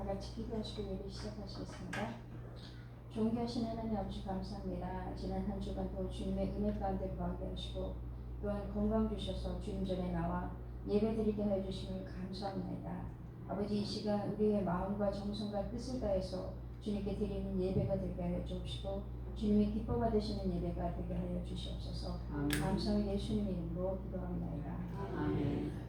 다 같이 기도하시고 예배 시작하시겠습니다. 존귀하신 하나님 아버지 감사합니다. 지난 한 주간도 주님의 은혜 가운데 함께하시고 또한 건강 주셔서 주님 전에 나와 예배드리게 하여 주심을 감사합니다. 아버지 이 시간 우리의 마음과 정성과 뜻을 다해서 주님께 드리는 예배가 되게 하여 주시고 주님이 기뻐 받으시는 예배가 되게 하여 주시옵소서. 감사합니다. 예수님 이름으로 기도합니다. 아멘.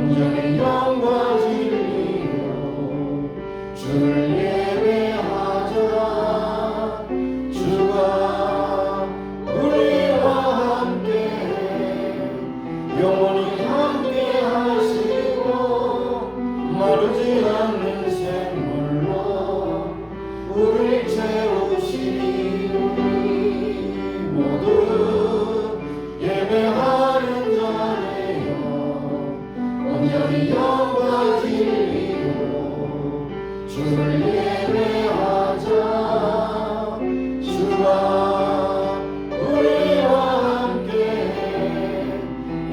온전히 영과 진리로 주를 예배하자. 주가 우리와 함께 영원히 함께 하시고 마르지 않는 샘물로 우리를 채우시니 모두 예배하는 자네요. 온전히 영과 진리로 주를 예배하자. 주가 우리와 함께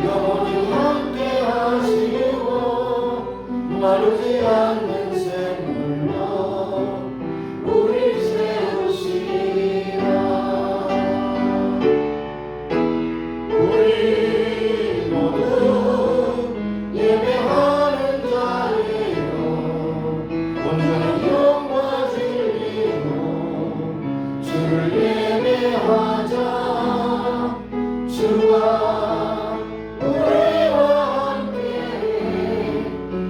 영원히 함께 하시고 마르지 않는 샘물로 우리 세우시리라. 우리 모두 예배하는 자예요. 온전히 영과 진리로 주를 예배하자. 주가 우리와 함께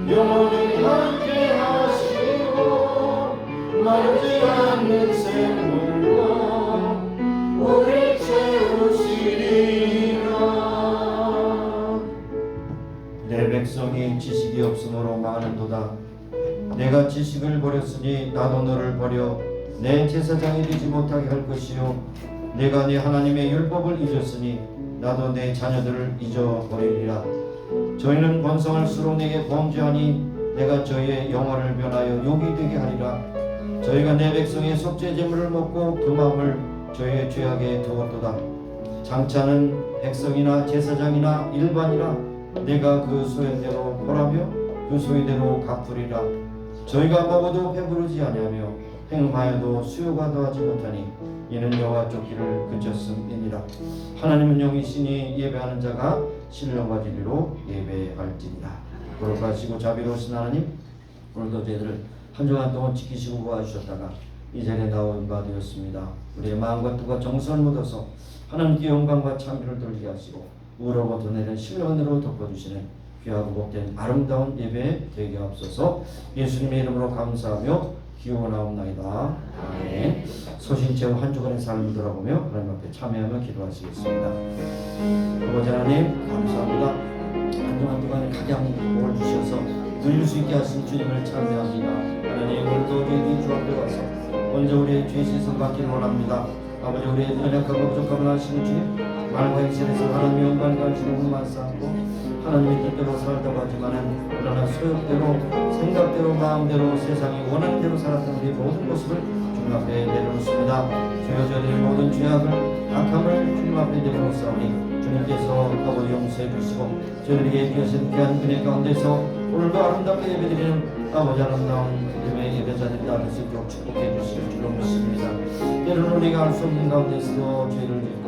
영원히 함께 하시고 마르지 않는 샘물로 우리 채우시리라. 내 백성이 지식이 없으므로 망하는도다. 내가 지식을 버렸으니 나도 너를 버려 내 제사장이 되지 못하게 할 것이요 내가 네 하나님의 율법을 잊었으니 나도 내 자녀들을 잊어버리리라. 저희는 번성할수록 내게 범죄하니 내가 저희의 영화를 변하여 욕이 되게 하리라. 저희가 내 백성의 속죄 제물을 먹고 그 마음을 저희의 죄악에 두었도다. 장차는 백성이나 제사장이나 일반이라 내가 그 소연대로 벌하며 그 소유대로 갚으리라. 저희가 먹어도 배부르지 아니하며 행음하여도 수요가 더하지 못하니 이는 여호와 쫓기를 그쳤음이니라. 하나님은 영이시니 예배하는 자가 신령과 진리로 예배할지니라. 거룩하시고 자비로우신 하나님, 오늘도 저희들을 한 주간 동안 지키시고 구하주셨다가 이 자리에 나온 바 되었습니다. 우리의 마음과 뜻과 정성을 묻어서 하나님께 영광과 찬미를 돌리게 하시고 우로부터 내린 신령으로 덮어주시는 귀하고 복된 아름다운 예배 되게 하옵소서. 예수님의 이름으로 감사하며 기원하옵나이다. 아멘. 소신체후 한 주간의 삶을 돌아보며 하나님 앞에 참여하며 기도하시겠습니다. 아버지 하나님 감사합니다. 한 주간 동안에 각양 복을 주셔서 누릴 수 있게 하신 주님을 찬양합니다. 하나님 오늘도 저희 주 앞에 와서 먼저 우리의 죄 씻음 받기를 원합니다. 아버지 우리의 연약하고 부족함을 아시는 주님, 말과 행실에서 하나님의 영광을 가지고 오늘만 쌓고 하나님의 뜻대로 살다고 하지만은 그러나 소욕대로 생각대로 마음대로 세상이 원하는 대로 살았던 우리 모든 모습을 주님 앞에 내려놓습니다. 주여 저희의 모든 죄악을 악함을 주님 앞에 내려놓사오니 주님께서 아버지 용서해 주시고 저희에게 주신 귀한 은혜 가운데서 오늘도 아름답게 예배드리는 아버지 아름다운 믿음의 예배자들이 나를 수 있도록 축복해 주실 줄로 믿습니다. 때로는 우리가 알 수 없는 가운데서도 죄를 짓고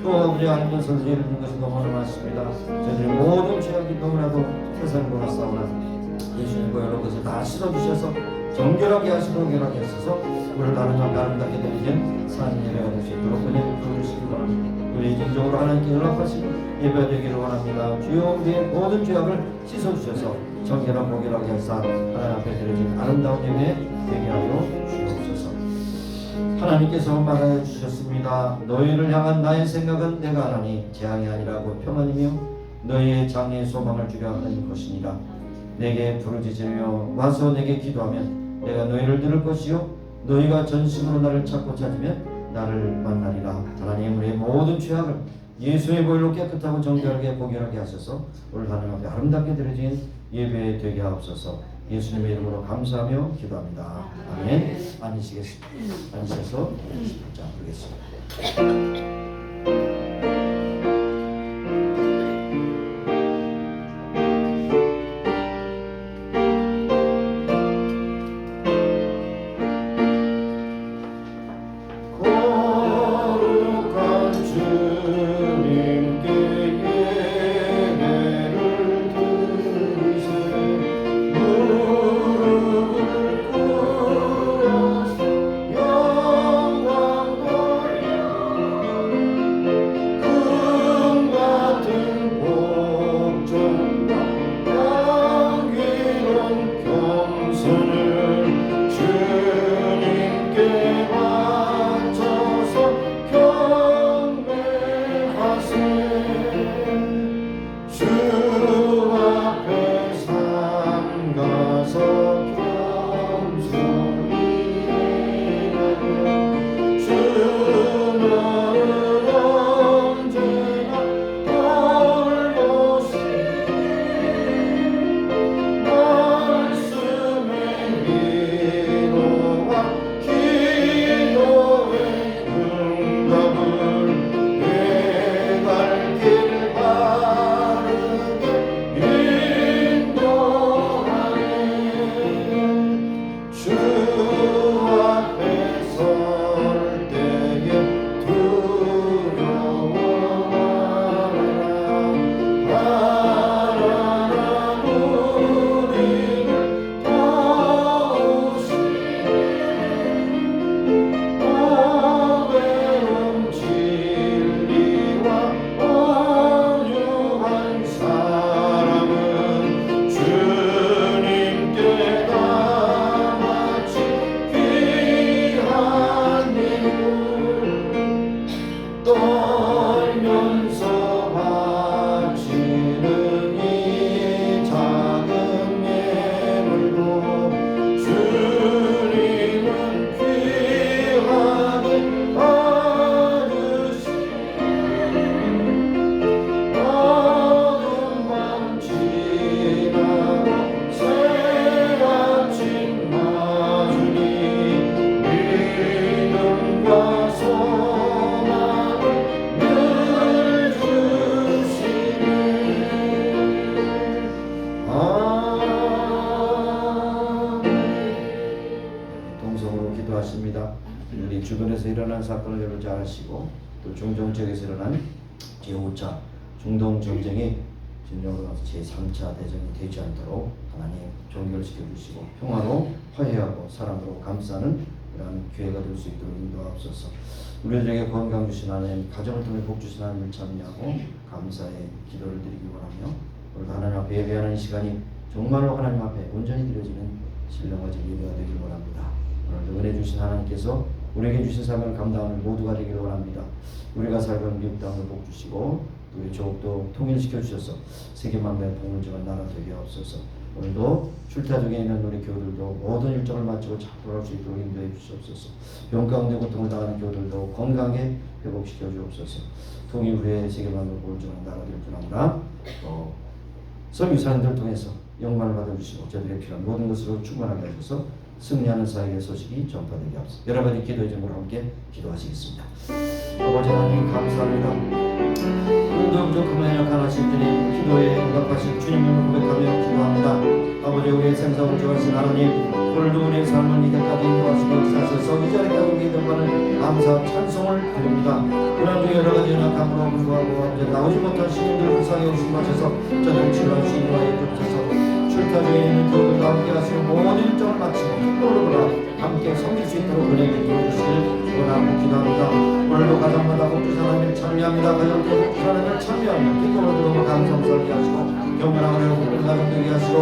또 아버지 하나님께서 죄를 짓는 것이 너무나 많습니다. 저희들의 모든 죄악이 너무나도 세상을 보았사오나 예수님과 여러 것을 다 실어주셔서 정결하게 하시고 정결하게 하셔서 우리를 하나님 앞에 아름답게 드리는 산 예배가 될 수 있도록 은혜를 부어주시기 바랍니다. 우리 진정으로 하나님께 연락하시는 예배가 되기를 원합니다. 주여 우리의 모든 죄악을 씻어주셔서 정결한 목결하게 하사 하나님 앞에 드려진 아름다운 예배 되게 하여 주옵소서. 하나님께서 말하여 주셨습니다. 너희를 향한 나의 생각은 내가 하나니 재앙이 아니라 곧 평안이며 너희의 장래의 소망을 주려 하는 것이니라. 내게 부르짖으며 와서 내게 기도하면 내가 너희를 들을 것이요 너희가 전심으로 나를 찾고 찾으면 나를 만나리라. 하나님 우리의 모든 죄악을 예수의 보혈로 깨끗하고 정결하게 복결하게 하셔서 오늘 하나님 앞에 아름답게 드려진 예배 되게 하옵소서. 예수님의 이름으로 감사하며 기도합니다. 아멘. 앉으시겠습니다. 앉으셔서 자 부르겠습니다. 주변에서 일어난 사건을 여러 잘 아시고 또 중동 지역에서 일어난 제5차 중동 전쟁이 진정으로 제3차 대전이 되지 않도록 하나님 종결시켜 주시고 평화로 화해하고 사랑으로 감싸는 그런 기회가 될 수 있도록 인도하옵소서. 우리들에게 건강 주신 하나님, 가정을 통해 복 주신 하나님을 찬미하고 감사의 기도를 드리기 원하며 오늘 하나님 앞에 예배하는 이 시간이 정말로 하나님 앞에 온전히 드려지는 신령과 예배가 되기를 원합니다. 오늘도 은혜 주신 하나님께서 우리에게 주신 사명을 감당하는 모두가 되기를 원합니다. 우리가 살던 미국 땅을 복 주시고 우리 조국도 통일시켜 주셔서 세계만국의 복을 전한 나라 되게 하옵소서. 오늘도 출타 중에 있는 우리 교우들도 모든 일정을 마치고 잘 돌아올 수 있도록 인도해 주시옵소서. 병 가운데 고통을 당하는 교우들도 건강하게 회복시켜 주옵소서. 통일 후에 세계만국의 복을 전한 나라 되길 원합니다. 선교사님들 통해서 영광을 받아주시고 저들의 필요한 모든 것으로 충만하게 하셔서 승리하는 사역의 소식이 전파되게 하옵소서. 여러 가지 기도의 제목으로 함께 기도하시겠습니다. 아버지 하나님 감사합니다. 오늘도 부족함에 약하신 주님, 기도에 응답하실 주님을 고백하며 기도합니다. 아버지 우리의 생사를 좋아하신 하나님, 오늘도 우리의 삶을 이제까지 인도하시고 역사하셔서 이 자리까지 오게 된 바는 감사 찬송을 드립니다. 그런 중 여러 가지 연약함으로 불구하고 아버지 나오지 못한 시민들을 불쌍히 오심하셔서 저들을 치료하시 인도하여 주옵소서. 출타 중에 있는 교우들과 함께 하시는 모든 일정을 마치고 기도로 돌아 함께 섬길 수 있도록 은혜를 주시길 원하고 기도합니다. 오늘도 가정마다 복주신 하나님을 찬미합니다. 가정도 복주신 하나님을 찬미하며 기도로 들어오며 감사함스럽게 하시고 경건한 은혜로 복된 가정 되게 하시고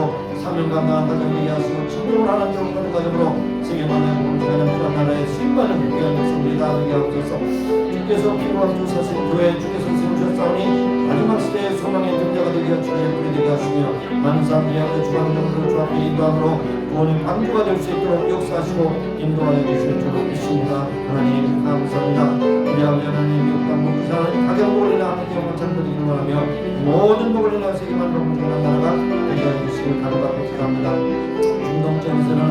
사명 감당한 가정 되게 하시고 천국을 하나님 들어오는 가정으로 세계만의 복을 전하는 그런 나라의 수입받는 귀한 백성들이 다 되게 하옵소서. 주께서 필요한 주 사실 교회 주께서 세우셨사오니 마지막 시대의 소망의 등자가 되게 하시고 예쁘게 되게 하시며 많은 사람들이 앞에 주관적으로 주 앞에 인도함으로 구원의 방주가 될 수 있도록 역사하시고 인도하여 주실 줄로 믿습니다. 하나님 감사합니다. 우리 아버지 하나님 미국 땅 복주신 하나님 가정 복을 인하 하나님 영원 찬송드리기를 원하며 모든 복을 인하 세계만 복주하는 나라가 되게 하여 주시길 간절히 기도합니다. 중동 지역에서는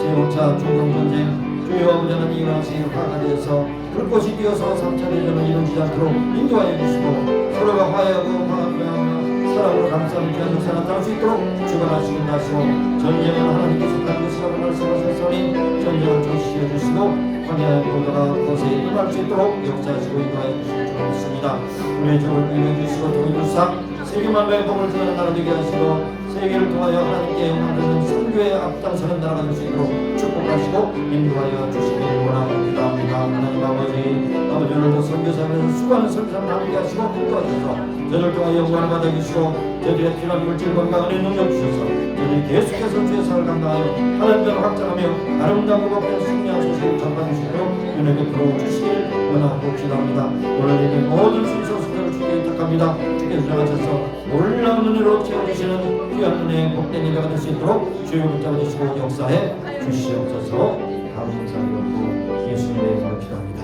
제5차 중동전쟁 주여 아버지 하나님 이것이 화가 되어서 불꽃이 뛰어서 3차 대전을 이루어지지 않도록 인도하여 주시고 서로가 화해하고 화합하며 사랑으로 감싸는 귀한 역사 나타날 수 있도록 주관하시긴 하시고 전쟁은 하나님께서 한 것이라고 말씀하셨으니 전쟁을 조시해 주시고 황야의 보다가 그것에 임할 수 있도록 역사하시고 인도하여 주실 줄 믿습니다. 우리의 주를 위해 주시고 통일주사 세계만국의 복을 전하는 나라 되게 하시고 세계를 통하여 하나님께 영광되는 선교에 앞장서는 나라가 될 수 있도록 축복하시고 인도하여 주시길 원합니다. 하나님 아버지 오늘도 선교사면서 수고하는 선교사를 함께 하시고 인도하셔서 저들 통하여 영광을 받아주시고 저들의 필요한 물질 건강을 능력 주셔서 저들이 계속해서 주의 사를 감당하여 하나님을 확장하며 아름다운 복된 승리한 소식을 전파주시도록 은혜 베풀어 주시길 원하고 기도합니다. 오늘 예배 모든 순서 수고를 주께 부탁합니다. 주께서 전하셔서 놀라운 은혜로 채워주시는 귀한 은혜의 복된 예배가 될 수 있도록 주여 붙잡아주시고 역사에 주시옵소서. 감사드리고 예수님의 이름으로 기도합니다.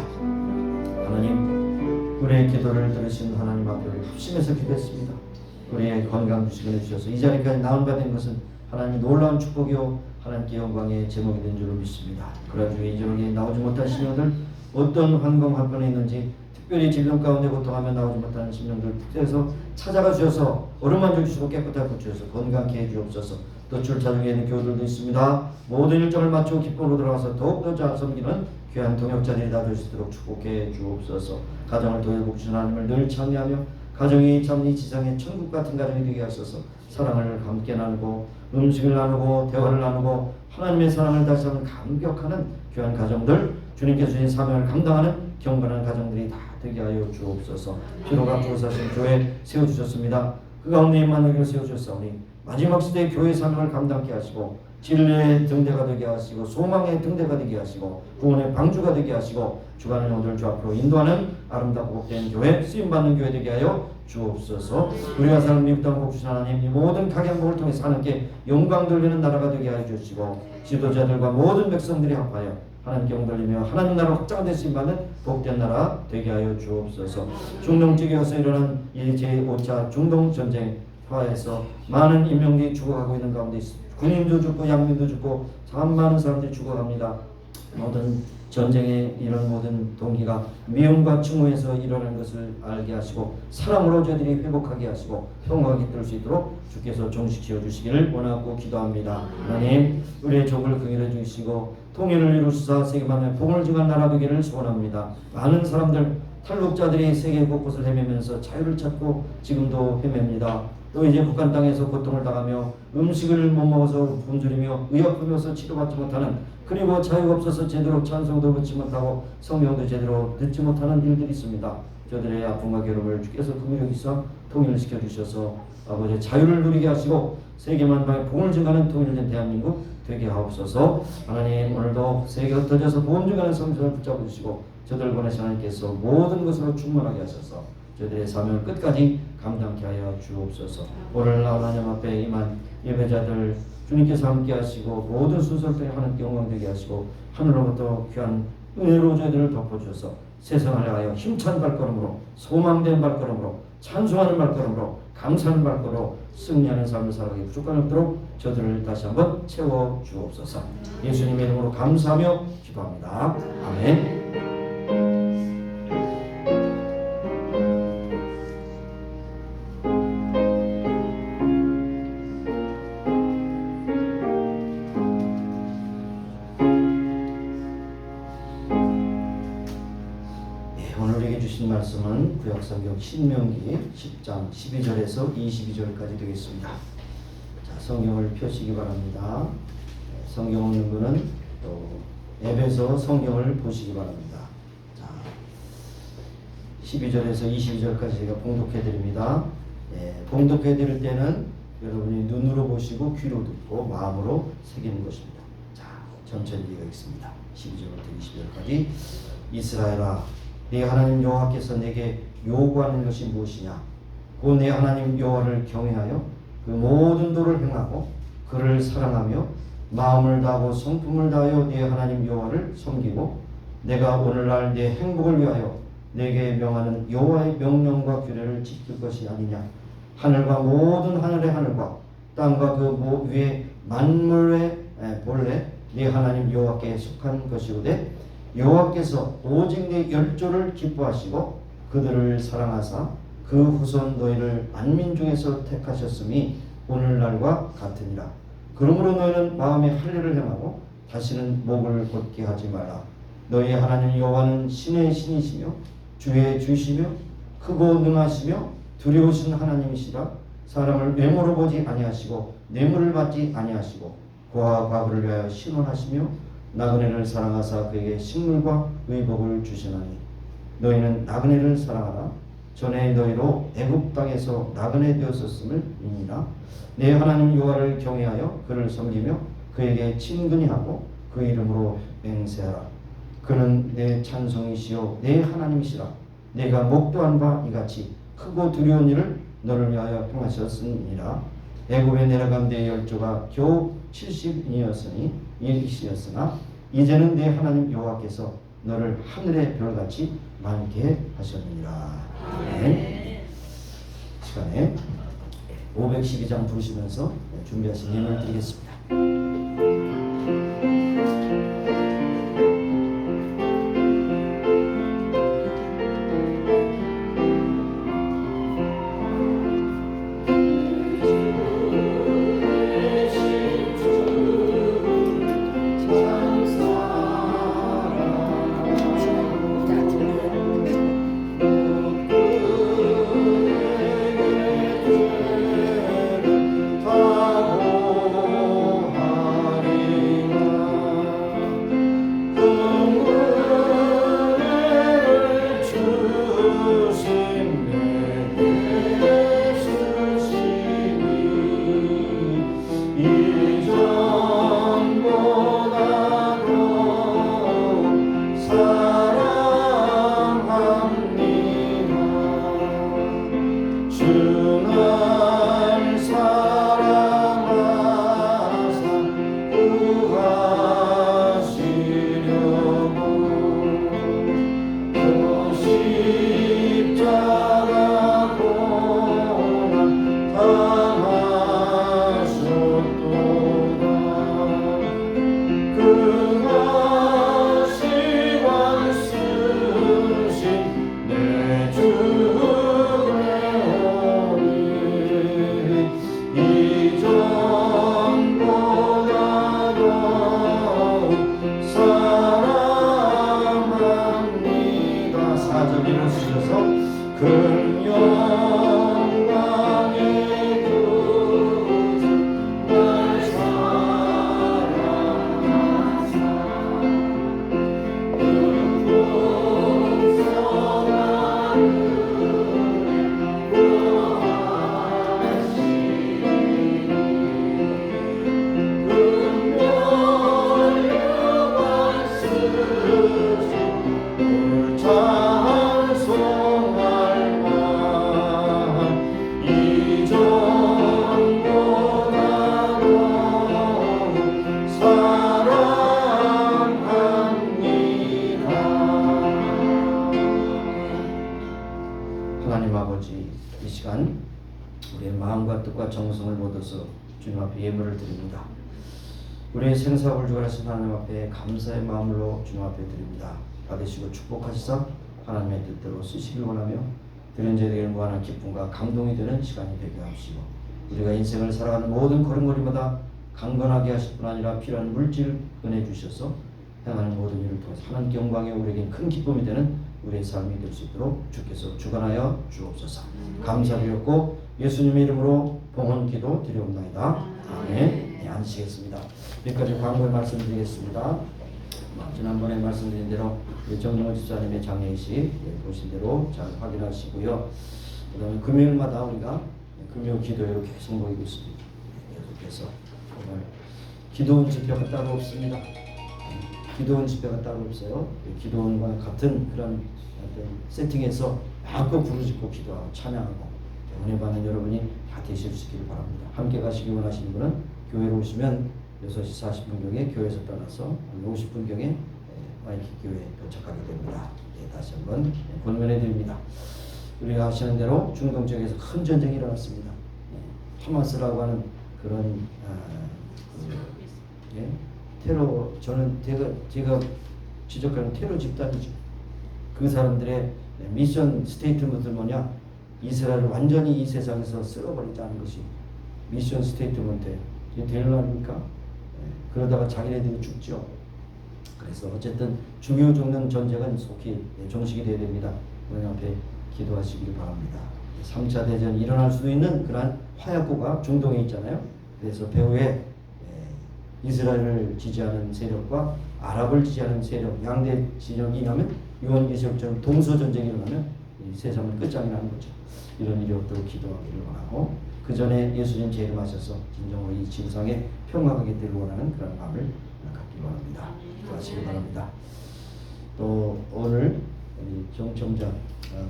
하나님 우리의 기도를 들으신 하나님 앞에 우리 합심해서 기도했습니다. 우리의 건강 주시게 해주셔서 이 자리까지 나온 바 된 것은 하나님의 놀라운 축복이요 하나님께 영광의 제목이 된 줄로 믿습니다. 그러나 중에 이 자리에 나오지 못한 심령들 어떤 환경 한편에 있는지 특별히 질병 가운데 고통하며 나오지 못하는 심령들 특별해서 찾아가 주셔서 어루만져 주시고 깨끗하게 고쳐서 건강케 해주옵소서. 또 출타 중에 있는 교우들도 있습니다. 모든 일정을 마치고 기쁨으로 들어가서 더욱더 잘 섬기는 귀한 동역자들이 다 될 수 있도록 축복해 주옵소서. 가정을 통해 복주신 하나님을 늘 찬미하며 가정이 참 이 지상의 천국 같은 가정이 되게 하셔서 사랑을 함께 나누고 음식을 나누고 대화를 나누고 하나님의 사랑을 다시 한번 감격하는 귀한 가정들 주님께서 주신 사명을 감당하는 경건한 가정들이 다 되게 하여 주옵소서. 피로가 주사신 교회 세워주셨습니다. 그 가운데 임마누엘을 세워주셨사오니 마지막 시대의 교회 사명을 감당케 하시고 진리의 등대가 되게 하시고 소망의 등대가 되게 하시고 구원의 방주가 되게 하시고 주간의 오늘 주 앞으로 인도하는 아름답고 복된 교회 쓰임받는 교회 되게 하여 주옵소서. 우리가 사는 미국 땅 복주신 하나님 이 모든 각양복을 통해서 하나님께 영광 돌리는 나라가 되게 하여 주시고 지도자들과 모든 백성들이 합하여 하나님께 영돌리며 하나님 나라 확장된 쓰임받는 복된 나라 되게 하여 주옵소서. 중동 지역에서 일어난 이 제5차 중동 전쟁 화에서 많은 인명들이 죽어가고 있는 가운데 있습니다. 군인도 죽고 양민도 죽고 참 많은 사람들이 죽어갑니다. 모든 전쟁의 이런 모든 동기가 미움과 증오에서 일어난 것을 알게 하시고 사랑으로 저들이 회복하게 하시고 평화가 깃들 수 있도록 주께서 종식시켜 주시기를 원하고 기도합니다. 하나님, 우리의 족을 긍휼해 주시고 통일을 이루시사 세계 만에 복을 증한 나라 되기를 소원합니다. 많은 사람들, 탈북자들이 세계 곳곳을 헤매면서 자유를 찾고 지금도 헤맵니다. 또 이제 북한 땅에서 고통을 당하며 음식을 못 먹어서 굶주리며 의약품에서 치료받지 못하는, 그리고 자유가 없어서 제대로 찬송도 듣지 못하고 성경도 제대로 듣지 못하는 일들이 있습니다. 저들의 아픔과 괴로움을 주께서 긍휼히 여기서 통일시켜 주셔서 아버지 자유를 누리게 하시고 세계 만방에 복을 증가하는 통일된 대한민국 되게 하옵소서. 하나님, 오늘도 세계가 흩어져서 복음 증가하는 성전을 붙잡으시고 저들 보내신 하나님께서 모든 것으로 충만하게 하셔서 저들의 사명을 끝까지 감당케 하여 주옵소서. 오늘 하나님 앞에 임한 예배자들 주님께서 함께 하시고 모든 순서를 통해 하나님께 영광되게 하시고 하늘로부터 귀한 은혜로 저희들을 덮어주셔서 세상을 향하여 힘찬 발걸음으로, 소망된 발걸음으로, 찬송하는 발걸음으로, 감사하는 발걸음으로 승리하는 삶을 살아가기 부족함이 없도록 저들을 다시 한번 채워 주옵소서. 예수님의 이름으로 감사하며 기도합니다. 아멘. 말씀은 구약성경 신명기 10장 12절에서 22절까지 되겠습니다. 자, 성경을 펴시기 바랍니다. 성경 없는 분은 또 앱에서 성경을 보시기 바랍니다. 자, 12절에서 22절까지 제가 봉독해 드립니다. 봉독해 드릴 때는 여러분이 눈으로 보시고 귀로 듣고 마음으로 새기는 것입니다. 자, 천천히 읽겠습니다. 12절부터 22절까지. 이스라엘아, 네 하나님 여호와께서 내게 요구하는 것이 무엇이냐? 곧 내 하나님 여호와를 경외하여 그 모든 도를 행하고 그를 사랑하며 마음을 다하고 성품을 다하여 네 하나님 여호와를 섬기고 내가 오늘날 내 행복을 위하여 내게 명하는 여호와의 명령과 규례를 지킬 것이 아니냐? 하늘과 모든 하늘의 하늘과 땅과 그 위에 만물의 본래 네 하나님 여호와께 속한 것이오되 여호와께서 오직 네 열조를 기뻐하시고 그들을 사랑하사 그 후손 너희를 만민 중에서 택하셨음이 오늘날과 같으니라. 그러므로 너희는 마음에 할례를 행하고 다시는 목을 곧게 하지 말라. 너희 하나님 여호와는 신의 신이시며 주의 주시며 크고 능하시며 두려우신 하나님이시라. 사람을 외모로 보지 아니하시고 뇌물을 받지 아니하시고 고아 과부를 위하여 신원하시며 나그네를 사랑하사 그에게 식물과 의복을 주시나니 너희는 나그네를 사랑하라. 전에 너희로 애굽 땅에서 나그네 되었었음을 이니라. 내 하나님 여호와를 경외하여 그를 섬기며 그에게 친근히 하고 그 이름으로 맹세하라. 그는 내 찬송이시요 내 하나님이시라. 내가 목도한 바 이같이 크고 두려운 일을 너를 위하여 행하셨으니라. 애굽에 내려간 내 열조가 겨우 70인이었으나 이제는 내 하나님 여호와께서 너를 하늘의 별같이 많게 하셨느니라. 아멘. 시간에 512장 부르시면서 준비하신 예물 드리겠습니다. 주옵소서. 주님 앞에 예물을 드립니다. 우리의 생사불주하신 하나님 앞에 감사의 마음으로 주님 앞에 드립니다. 받으시고 축복하시사 하나님의 뜻대로 쓰시길 원하며 드린 자에게 무한한 기쁨과 감동이 되는 시간이 되게 하시고 우리가 인생을 살아가는 모든 걸음걸이마다 강건하게 하실 뿐 아니라 필요한 물질 은혜 주셔서 행하는 모든 일을 통해서 하나님께 영광에 우리에게 큰 기쁨이 되는 우리의 삶이 될 수 있도록 주께서 주관하여 주옵소서. 감사드렸고 예수님의 이름으로 봉헌 기도 드리옵나이다. 아멘. 네, 앉으시겠습니다. 여기까지 광고의 말씀드리겠습니다. 지난번에 말씀드린 대로 정영호 집사님의 장례식 보신 대로 잘 확인하시고요. 그 다음에 금요일마다 우리가 금요 기도회로 계속 모이고 있습니다. 계속해서 정말 기도원 집회가 따로 없습니다. 기도원 집회가 따로 없어요. 기도원과 같은 그런 세팅에서 마음껏 부르짖고 기도하고 찬양하고 은혜 받는 여러분이 다 되실 수 있기를 바랍니다. 함께 가시기 원하시는 분은 교회로 오시면 6시 40분경에 교회에서 떠나서 50분경에 와이키 교회에 도착하게 됩니다. 다시 한번 권면해 드립니다. 우리가 아시는 대로 중동 지역에서 큰 전쟁이 일어났습니다. 하마스라고 하는 그런 테러, 저는 제가 지적하는 테러 집단이죠. 그 사람들의 미션 스테이트먼트는 뭐냐? 이스라엘을 완전히 이 세상에서 쓸어버리자는 것이 미션 스테이트먼트예요. 이게 되려니까 그러다가 자기네들이 죽죠. 그래서 어쨌든 중요 죽는 전쟁은 속히 종식이 되어야 됩니다. 오늘 앞에 기도하시길 바랍니다. 3차 대전이 일어날 수도 있는 그러한 화약고가 중동에 있잖아요. 그래서 배후에 이스라엘을 지지하는 세력과 아랍을 지지하는 세력, 양대 진영이 하면 요한계시록처럼 동서전쟁이 일어나면 이 세상은 끝장이 나는 거죠. 이런 일이 없도록 기도하기를 원하고 그 전에 예수님 재림하셔서 진정으로 이 지구상에 평화가 있기를 원하는 그런 마음을 갖기 원합니다. 기도하시기 바랍니다. 또 오늘 우리 정청자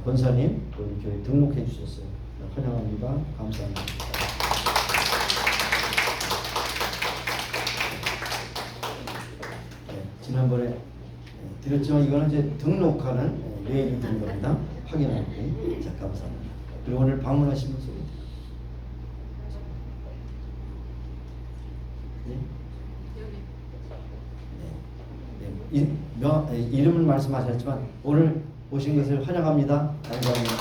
권사님 우리 교회 등록해 주셨어요. 환영합니다. 감사합니다. 지난번에 드렸지만 이거는 이제 등록하는 내일이 된 겁니다. 확인하기. 자, 감사합니다. 그리고 오늘 방문하신 분 소리. 이름을 말씀하셨지만 오늘 오신 것을 환영합니다. 감사합니다.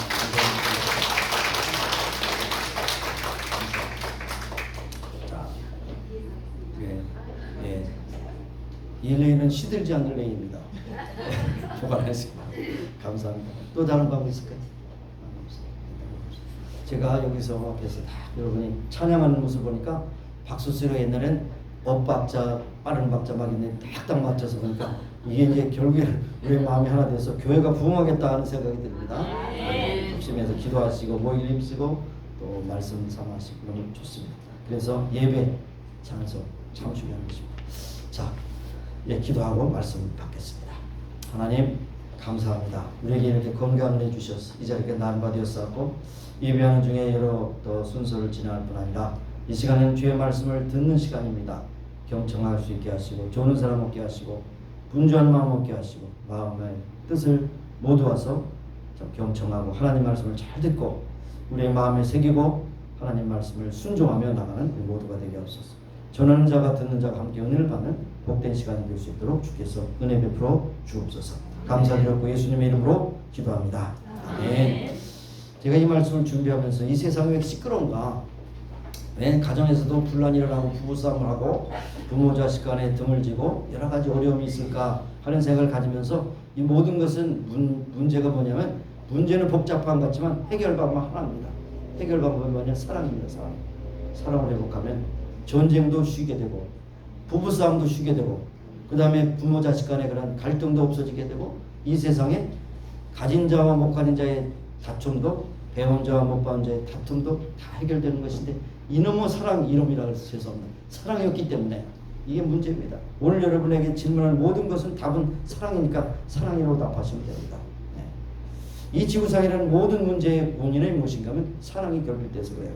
이 레이는 시들지 않는 레이입니다. 보관하겠습니다. 감사합니다. 또 다른 방법 있을까요? 제가 여기서 앞에서 다 여러분이 찬양하는 모습을 보니까 박수 소리가 옛날엔 엇박자, 빠른 박자 막 있는데 딱딱 맞춰서 보니까 이게 이제 결국에 우리 마음이 하나 돼서 교회가 부흥하겠다 하는 생각이 듭니다. 중심에서 기도하시고 모일 힘쓰고 또 말씀 삼하시고 너무 좋습니다. 그래서 예배, 찬송 참 중요한 것입니다. 자, 기도하고 말씀 받겠습니다. 하나님 감사합니다. 우리에게 이렇게 건강을 해주셔서 이 자리에 난바되었사고 예배하는 중에 여러 또 순서를 지나갈 뿐 아니라 이 시간에는 주의 말씀을 듣는 시간입니다. 경청할 수 있게 하시고 좋은 사람 얻게 하시고 분주한 마음 얻게 하시고 마음의 뜻을 모두와서 경청하고 하나님 말씀을 잘 듣고 우리의 마음에 새기고 하나님 말씀을 순종하며 나가는 우리 모두가 되게 하옵소서. 전하는 자가 듣는 자가 함께 은혜를 받는 복된 시간이 될 수 있도록 주께서 은혜 베풀어 주옵소서. 감사드렸고 예수님의 이름으로 기도합니다. 아멘. 제가 이 말씀을 준비하면서 이 세상이 왜 시끄러운가? 왜 가정에서도 분란이 일어나고 부부싸움을 하고 부모 자식 간에 등을 지고 여러 가지 어려움이 있을까 하는 생각을 가지면서 이 모든 것은 문제가 뭐냐면 문제는 복잡한 것 같지만 해결 방법은 하나입니다. 해결 방법은 뭐냐? 사랑입니다. 사랑. 사랑을 회복하면 전쟁도 쉬게 되고 부부싸움도 쉬게 되고 그 다음에 부모 자식 간의 그런 갈등도 없어지게 되고 이 세상에 가진 자와 못 가진 자의 다툼도 배운 자와 못 배운 자의 다툼도 다 해결되는 것인데 이놈의 사랑 이놈이라고 해서 죄송합니다. 사랑이 없기 때문에 이게 문제입니다. 오늘 여러분에게 질문할 모든 것은 답은 사랑이니까 사랑이라고 답하시면 됩니다. 이 지구상이라는 모든 문제의 원인이 무엇인가 하면 사랑이 결핍돼서 그래요.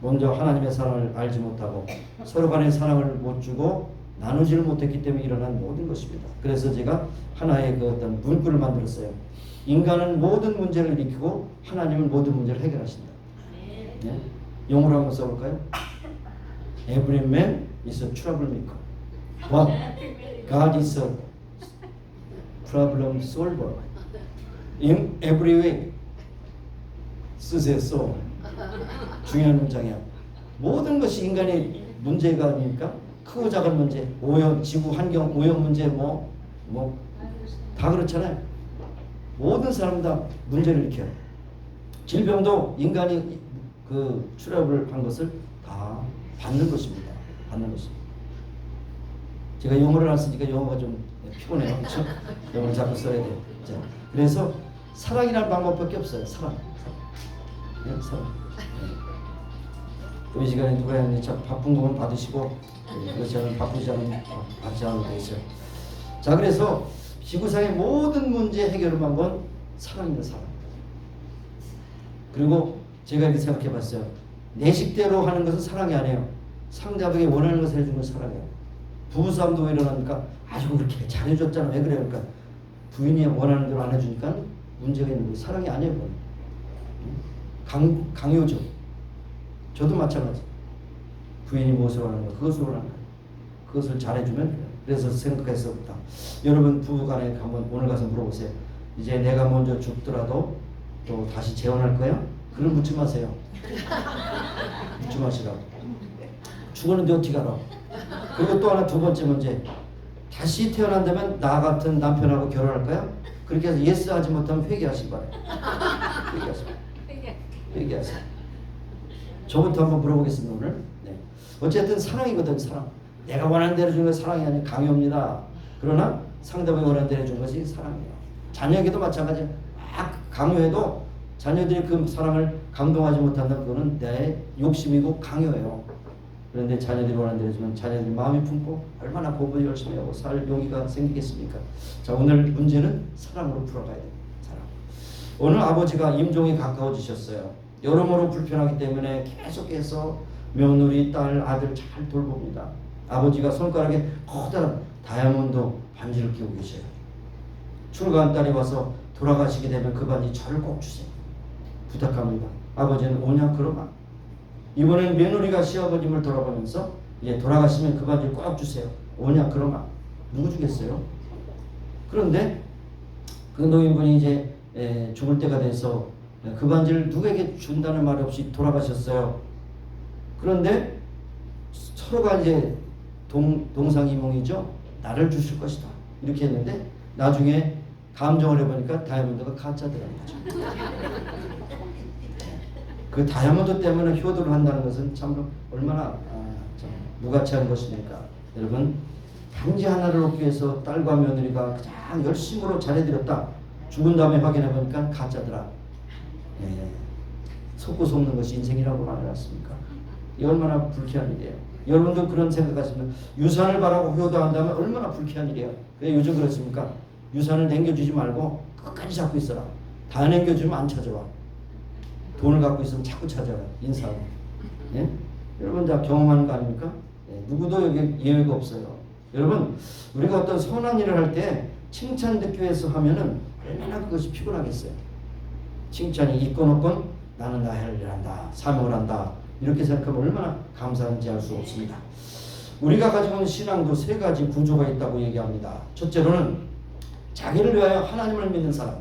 먼저 하나님의 사랑을 알지 못하고 서로 간의 사랑을 못 주고 나누지를 못했기 때문에 일어난 모든 것입니다. 그래서 제가 하나의 그 어떤 문구를 만들었어요. 인간은 모든 문제를 일으키고 하나님은 모든 문제를 해결하신다. 네? 영어로 한번 써볼까요? Every man is a troublemaker. But God is a problem solver. In every way. 쓰세요. 써. 중요한 문장이야. 모든 것이 인간의 문제가 아닙니까? 크고 작은 문제, 오염, 지구 환경 오염 문제 다 그렇잖아요. 모든 사람 다 문제를 일으켜요. 질병도 인간이 그 출혈을 한 것을 다 받는 것입니다. 받는 것입니다. 제가 영어를 안 쓰니까 영어가 좀 피곤해요. 그렇죠? 영어를 자꾸 써야 돼요. 자, 그래서 사랑이라는 방법밖에 없어요. 사랑. 네, 사랑. 이 시간에 누가 했는지 참 바쁜 거면 받으시고 그렇지 않으면 바쁘지 않으면 받지 않으면 되겠어요. 자, 그래서 지구상의 모든 문제 해결의 방법은 사랑입니다. 사랑. 그리고 제가 이렇게 생각해 봤어요. 내 식대로 하는 것은 사랑이 아니에요. 상대방이 원하는 것을 해주는 건 사랑이에요. 부부싸움도 왜 일어나니까 아주 그렇게 잘해줬잖아. 왜 그래요? 그러니까 부인이 원하는 대로 안 해주니까 문제가 있는 거예요. 사랑이 아니에요. 강요죠. 저도 마찬가지. 부인이 무엇을 원하는 거 그것을 원하는 거예요. 그것을 잘해주면 돼요. 그래서 생각했었다. 여러분 부부간에 한번 오늘 가서 물어보세요. 이제 내가 먼저 죽더라도 또 다시 재혼할 거야? 그걸 묻지 마세요. 묻지 마시라고. 죽었는데 어떻게 알아? 그리고 또 하나 두 번째 문제. 다시 태어난다면 나 같은 남편하고 결혼할 거야? 그렇게 해서 예스 하지 못하면 회개하시기 바래요. 회개하세요. 저부터 한번 물어보겠습니다. 오늘. 네. 어쨌든 사랑이거든. 사랑. 내가 원하는 대로 주는 것이 사랑이 아니라 강요입니다. 그러나 상대방이 원하는 대로 주는 것이 사랑이에요. 자녀에게도 마찬가지예요. 막 강요해도 자녀들이 그 사랑을 감동하지 못한다면 그거는 내 욕심이고 강요예요. 그런데 자녀들이 원하는 대로 주면 자녀들이 마음이 품고 얼마나 공부 열심히 하고 살 용기가 생기겠습니까? 자, 오늘 문제는 사랑으로 풀어가야 돼요. 사랑. 오늘 아버지가 임종이 가까워지셨어요. 여러모로 불편하기 때문에 계속해서 며느리, 딸, 아들 잘 돌봅니다. 아버지가 손가락에 커다란 다이아몬드 반지를 끼고 계셔요. 출가한 딸이 와서 돌아가시게 되면 그 반지 저를 꼭 주세요. 부탁합니다. 아버지는 오냐 그러마. 이번엔 며느리가 시아버님을 돌아보면서 돌아가시면 그 반지를 꼭 주세요. 오냐 그러마. 누구 주겠어요? 그런데 그 노인분이 이제 죽을 때가 돼서 그 반지를 누구에게 준다는 말 없이 돌아가셨어요. 그런데 서로가 이제 동상이몽이죠. 나를 주실 것이다. 이렇게 했는데 나중에 감정을 해보니까 다이아몬드가 가짜더라는 거죠. 그 다이아몬드 때문에 효도를 한다는 것은 참 얼마나 참 무가치한 것입니까? 여러분 단지 하나를 얻기 위해서 딸과 며느리가 가장 열심으로 잘해드렸다. 죽은 다음에 확인해보니까 가짜더라. 속고 속는 것이 인생이라고 말해놨습니까? 이 얼마나 불쾌한 일이에요. 여러분도 그런 생각하시면 유산을 바라고 효도한다면 얼마나 불쾌한 일이에요. 왜 요즘 그렇습니까? 유산을 남겨주지 말고 끝까지 잡고 있어라. 다 남겨주면 안 찾아와. 돈을 갖고 있으면 자꾸 찾아와. 인사하고. 예? 여러분 다 경험하는 거 아닙니까? 누구도 여기 예외가 없어요. 여러분 우리가 어떤 선한 일을 할 때 칭찬 듣기 위해서 하면은 얼마나 그것이 피곤하겠어요. 칭찬이 있건 없건 나는 나의 할 일을 한다. 사명을 한다. 이렇게 생각하면 얼마나 감사한지 알 수 없습니다. 우리가 가지고 있는 신앙도 세 가지 구조가 있다고 얘기합니다. 첫째로는 자기를 위하여 하나님을 믿는 사람.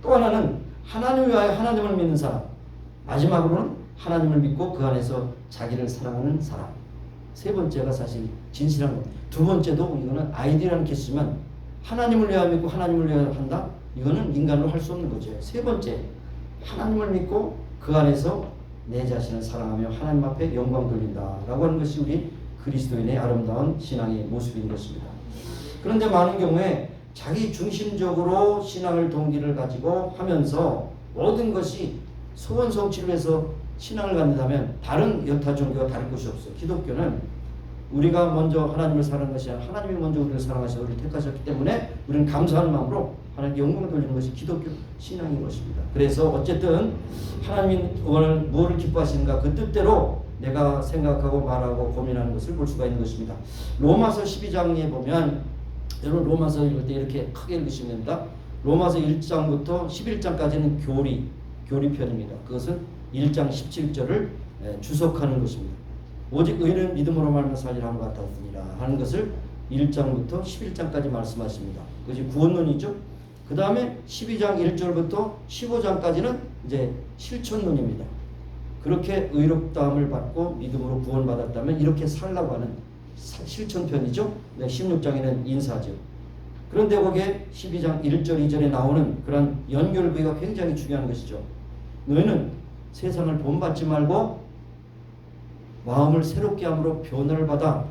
또 하나는 하나님을 위하여 하나님을 믿는 사람. 마지막으로는 하나님을 믿고 그 안에서 자기를 사랑하는 사람. 세 번째가 사실 진실한 겁니다. 두 번째도 이거는 아이디어라는 개수지만 하나님을 위하여 믿고 하나님을 위하여 한다? 이거는 인간으로 할 수 없는 거죠. 세 번째, 하나님을 믿고 그 안에서 내 자신을 사랑하며 하나님 앞에 영광 돌린다라고 하는 것이 우리 그리스도인의 아름다운 신앙의 모습인 것입니다. 그런데 많은 경우에 자기 중심적으로 신앙을 동기를 가지고 하면서 모든 것이 소원 성취를 위해서 신앙을 갖는다면 다른 여타 종교와 다를 것이 없어요. 기독교는 우리가 먼저 하나님을 사랑하는 것이 아니라 하나님이 먼저 우리를 사랑하셔서 우리를 택하셨기 때문에 우리는 감사하는 마음으로 하나님께 영광을 돌리는 것이 기독교 신앙인 것입니다. 그래서 어쨌든 하나님이 오늘 무엇을 기뻐하시는가 그 뜻대로 내가 생각하고 말하고 고민하는 것을 볼 수가 있는 것입니다. 로마서 12장에 보면 여러분 로마서 읽을 때 이렇게 크게 읽으시면 됩니다. 로마서 1장부터 11장까지는 교리편입니다. 그것은 1장 17절을 주석하는 것입니다. 오직 의인은 믿음으로 말미암아 살리라 하는 것 같았느니라 하는 것을 1장부터 11장까지 말씀하십니다. 그것이 구원론이죠. 그 다음에 12장 1절부터 15장까지는 이제 실천론입니다. 그렇게 의롭다함을 받고 믿음으로 구원받았다면 이렇게 살라고 하는 실천편이죠. 16장에는 인사죠. 그런데 거기에 12장 1절 2절에 나오는 그런 연결부위가 굉장히 중요한 것이죠. 너희는 세상을 본받지 말고 마음을 새롭게 함으로 변화를 받아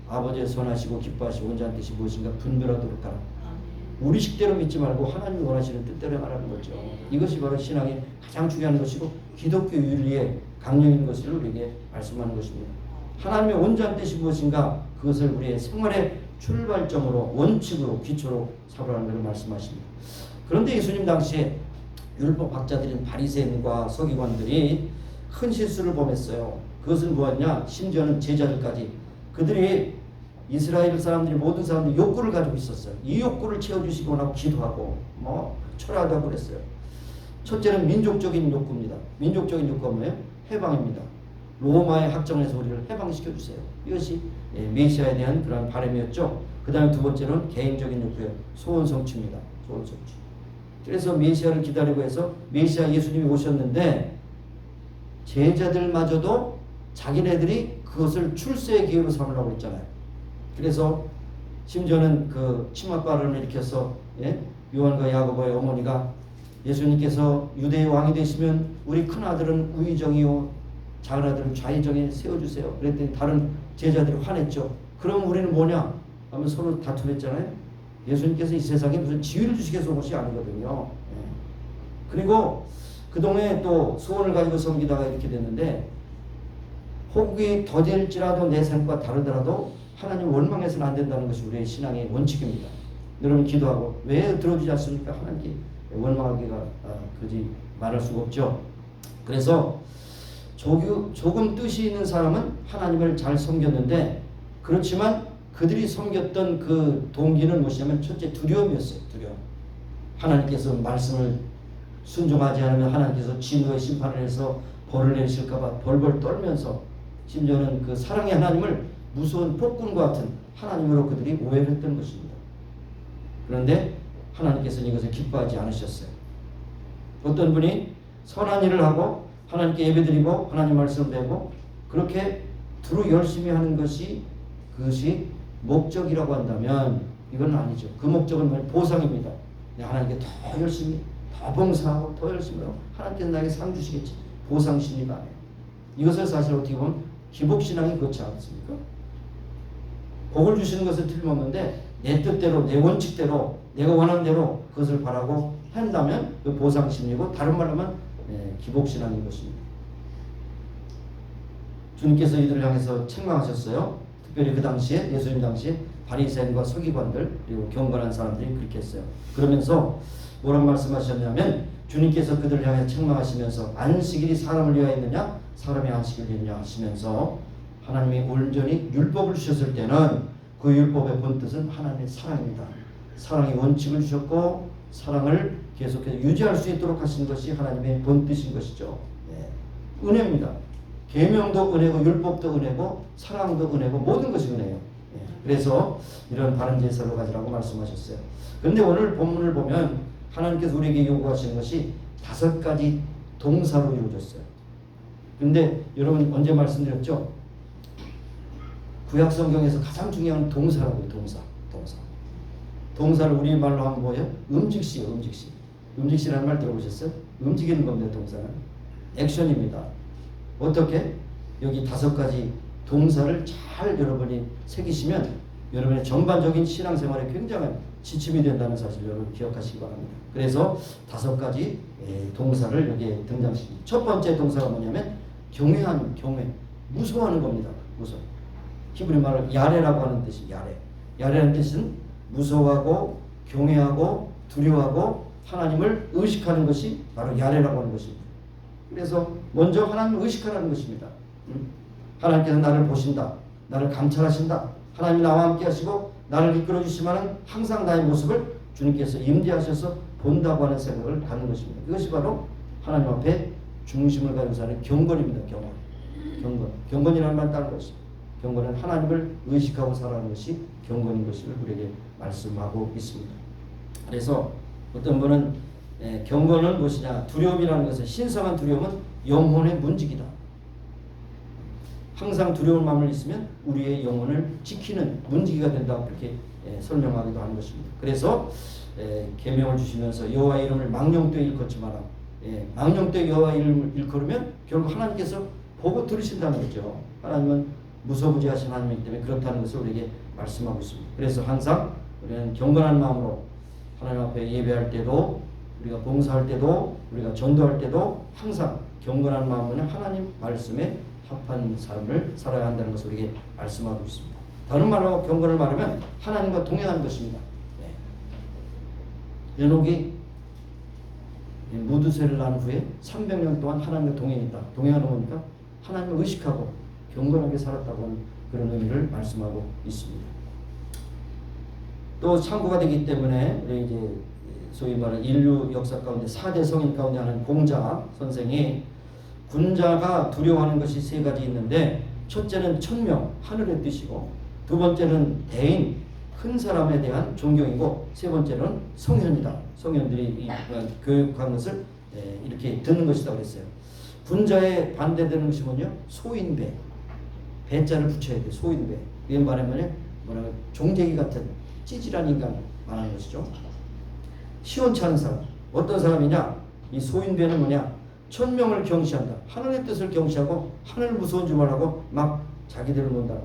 아버지의 선하시고 기뻐하시고 온전한 뜻이 무엇인가 분별하도록 하라. 우리 식대로 믿지 말고 하나님이 원하시는 뜻대로 하라는 거죠. 이것이 바로 신앙의 가장 중요한 것이고 기독교 윤리의 강령인 것을 우리에게 말씀하는 것입니다. 하나님의 온전한 뜻이 무엇인가 그것을 우리의 생활의 출발점으로 원칙으로 기초로 삼으라는 것을 말씀하십니다. 그런데 예수님 당시에 율법학자들인 바리새인과 서기관들이 큰 실수를 범했어요. 그것은 뭐였냐? 심지어는 제자들까지 그들이 이스라엘 사람들이 모든 사람들이 욕구를 가지고 있었어요. 이 욕구를 채워주시고 나고 기도하고 철학하다고 그랬어요. 첫째는 민족적인 욕구입니다. 민족적인 욕구가 뭐예요? 해방입니다. 로마의 학정에서 우리를 해방시켜 주세요. 이것이 메시아에 대한 그런 바람이었죠. 그 다음에 두 번째는 개인적인 욕구예요. 소원 성취입니다. 소원 성취. 그래서 메시아를 기다리고 해서 메시아 예수님이 오셨는데 제자들마저도 자기네들이 그것을 출세의 기회로 삼으려고 했잖아요. 그래서 심지어는 그 치맛바람을 일으켜서 요한과 야고보의 어머니가 예수님께서 유대의 왕이 되시면 우리 큰아들은 우의정이요 작은아들은 좌의정에 세워주세요. 그랬더니 다른 제자들이 화냈죠. 그럼 우리는 뭐냐 하면 서로 다투했잖아요. 예수님께서 이 세상에 무슨 지위를 주시기 위해서 온 것이 아니거든요. 그리고 그동안에 또 소원을 가지고 섬기다가 이렇게 됐는데 혹이 더딜지라도 내 삶과 다르더라도 하나님 원망해서는 안 된다는 것이 우리의 신앙의 원칙입니다. 여러분 기도하고 왜 들어주지 않습니까? 하나님께 원망하기가 그지 말할 수가 없죠. 그래서 조금 뜻이 있는 사람은 하나님을 잘 섬겼는데 그렇지만 그들이 섬겼던 그 동기는 무엇이냐면 첫째 두려움이었어요. 두려움. 하나님께서 말씀을 순종하지 않으면 하나님께서 진노의 심판을 해서 벌을 내실까 봐 벌벌 떨면서 심지어는 그 사랑의 하나님을 무서운 폭군과 같은 하나님으로 그들이 오해를 했던 것입니다. 그런데 하나님께서는 이것을 기뻐하지 않으셨어요. 어떤 분이 선한 일을 하고 하나님께 예배드리고 하나님 말씀 배우고 그렇게 두루 열심히 하는 것이 그것이 목적이라고 한다면 이건 아니죠. 그 목적은 뭐예요? 보상입니다. 하나님께 더 열심히 더 봉사하고 더 열심히 하고 하나님께서 나에게 상 주시겠지. 보상 심리가 아니에요. 이것을 사실 어떻게 보면 기복신앙이 그렇지 않습니까? 복을 주시는 것은 틀림없는데 내 뜻대로 내 원칙대로 내가 원하는 대로 그것을 바라고 한다면 그 보상심리고 다른 말로 하면 기복신앙인 것입니다. 주님께서 이들을 향해서 책망하셨어요. 특별히 그 당시에 예수님 당시에 바리새인과 서기관들 그리고 경건한 사람들이 그렇게 했어요. 그러면서 뭐라고 말씀하셨냐면 주님께서 그들을 향해 책망하시면서 안식일이 사람을 위하여 있느냐 사람이 안식일이 있느냐 하시면서 하나님이 온전히 율법을 주셨을 때는 그 율법의 본뜻은 하나님의 사랑입니다. 사랑의 원칙을 주셨고 사랑을 계속해서 유지할 수 있도록 하신 것이 하나님의 본뜻인 것이죠. 은혜입니다. 계명도 은혜고 율법도 은혜고 사랑도 은혜고 모든 것이 은혜예요. 그래서 이런 바른 제사를 가지라고 말씀하셨어요. 그런데 오늘 본문을 보면 하나님께서 우리에게 요구하시는 것이 5가지 동사로 이루어졌어요. 근데 여러분 언제 말씀드렸죠? 구약 성경에서 가장 중요한 동사라고요. 동사. 동사를 우리말로 하면 뭐예요? 움직시요. 움직시라는 말 들어보셨어요? 움직이는 겁니다. 동사는. 액션입니다. 어떻게? 여기 5가지 동사를 잘 여러분이 새기시면 여러분의 전반적인 신앙생활에 굉장한 지침이 된다는 사실 여러분 기억하시기 바랍니다. 그래서 5가지 동사를 여기에 등장시킵니다. 첫 번째 동사가 뭐냐면 경외하는 경외. 무서워하는 겁니다. 무서워. 히브리 말로 야레라고 하는 뜻이 야레. 야레라는 뜻은 무서워하고 경외하고 두려워하고 하나님을 의식하는 것이 바로 야레라고 하는 것입니다. 그래서 먼저 하나님을 의식하라는 것입니다. 하나님께서 나를 보신다. 나를 감찰하신다. 하나님이 나와 함께 하시고 나를 이끌어 주시면 항상 나의 모습을 주님께서 임재하셔서 본다고 하는 생각을 갖는 것입니다. 이것이 바로 하나님 앞에 중심을 가지고 사는 경건입니다. 경건. 경건이라는 말 따른 것이. 경건은 하나님을 의식하고 살아가는 것이 경건인 것을 우리에게 말씀하고 있습니다. 그래서 어떤 분은 경건은 무엇이냐? 두려움이라는 것은 신성한 두려움은 영혼의 문지기다. 항상 두려운 마음을 있으면 우리의 영혼을 지키는 문지기가 된다고 그렇게 설명하기도 하는 것입니다. 그래서 계명을 주시면서 여호와의 이름을 망령되이 일컫지 마라. 망령되이 여호와의 이름을 일컬으면 결국 하나님께서 보고 들으신다는 거죠. 하나님은 무소부지하신 하나님이기 때문에 그렇다는 것을 우리에게 말씀하고 있습니다. 그래서 항상 우리는 경건한 마음으로 하나님 앞에 예배할 때도, 우리가 봉사할 때도, 우리가 전도할 때도 항상 경건한 마음으로 하나님 말씀에 합한 삶을 살아야 한다는 것을 우리에게 말씀하고 있습니다. 다른 말로 경건을 말하면 하나님과 동행하는 것입니다. 에녹이 무드세를 낳은 후에 300년 동안 하나님과 동행했다. 동행하는 거니까 하나님을 의식하고 경건하게 살았다고 하는 그런 의미를 말씀하고 있습니다. 또 창고가 되기 때문에 우리 이제 소위 말하는 인류 역사 가운데 4대 성인 가운데 하는 공자 선생이 군자가 두려워하는 것이 세 가지 있는데, 첫째는 천명, 하늘의 뜻이고, 두 번째는 대인, 큰 사람에 대한 존경이고, 세 번째는 성현이다. 성현들이 교육한 것을 이렇게 듣는 것이다 그랬어요. 군자에 반대되는 것이 뭐냐? 소인배. 배자를 붙여야 돼. 소인배. 이게 말하면 뭐라고 종재기 같은 찌질한 인간 말하는 것이죠. 시원치 않은 사람. 어떤 사람이냐? 이 소인배는 뭐냐? 천명을 경시한다. 하늘의 뜻을 경시하고 하늘 무서운 줄 말하고 막 자기들을 논다.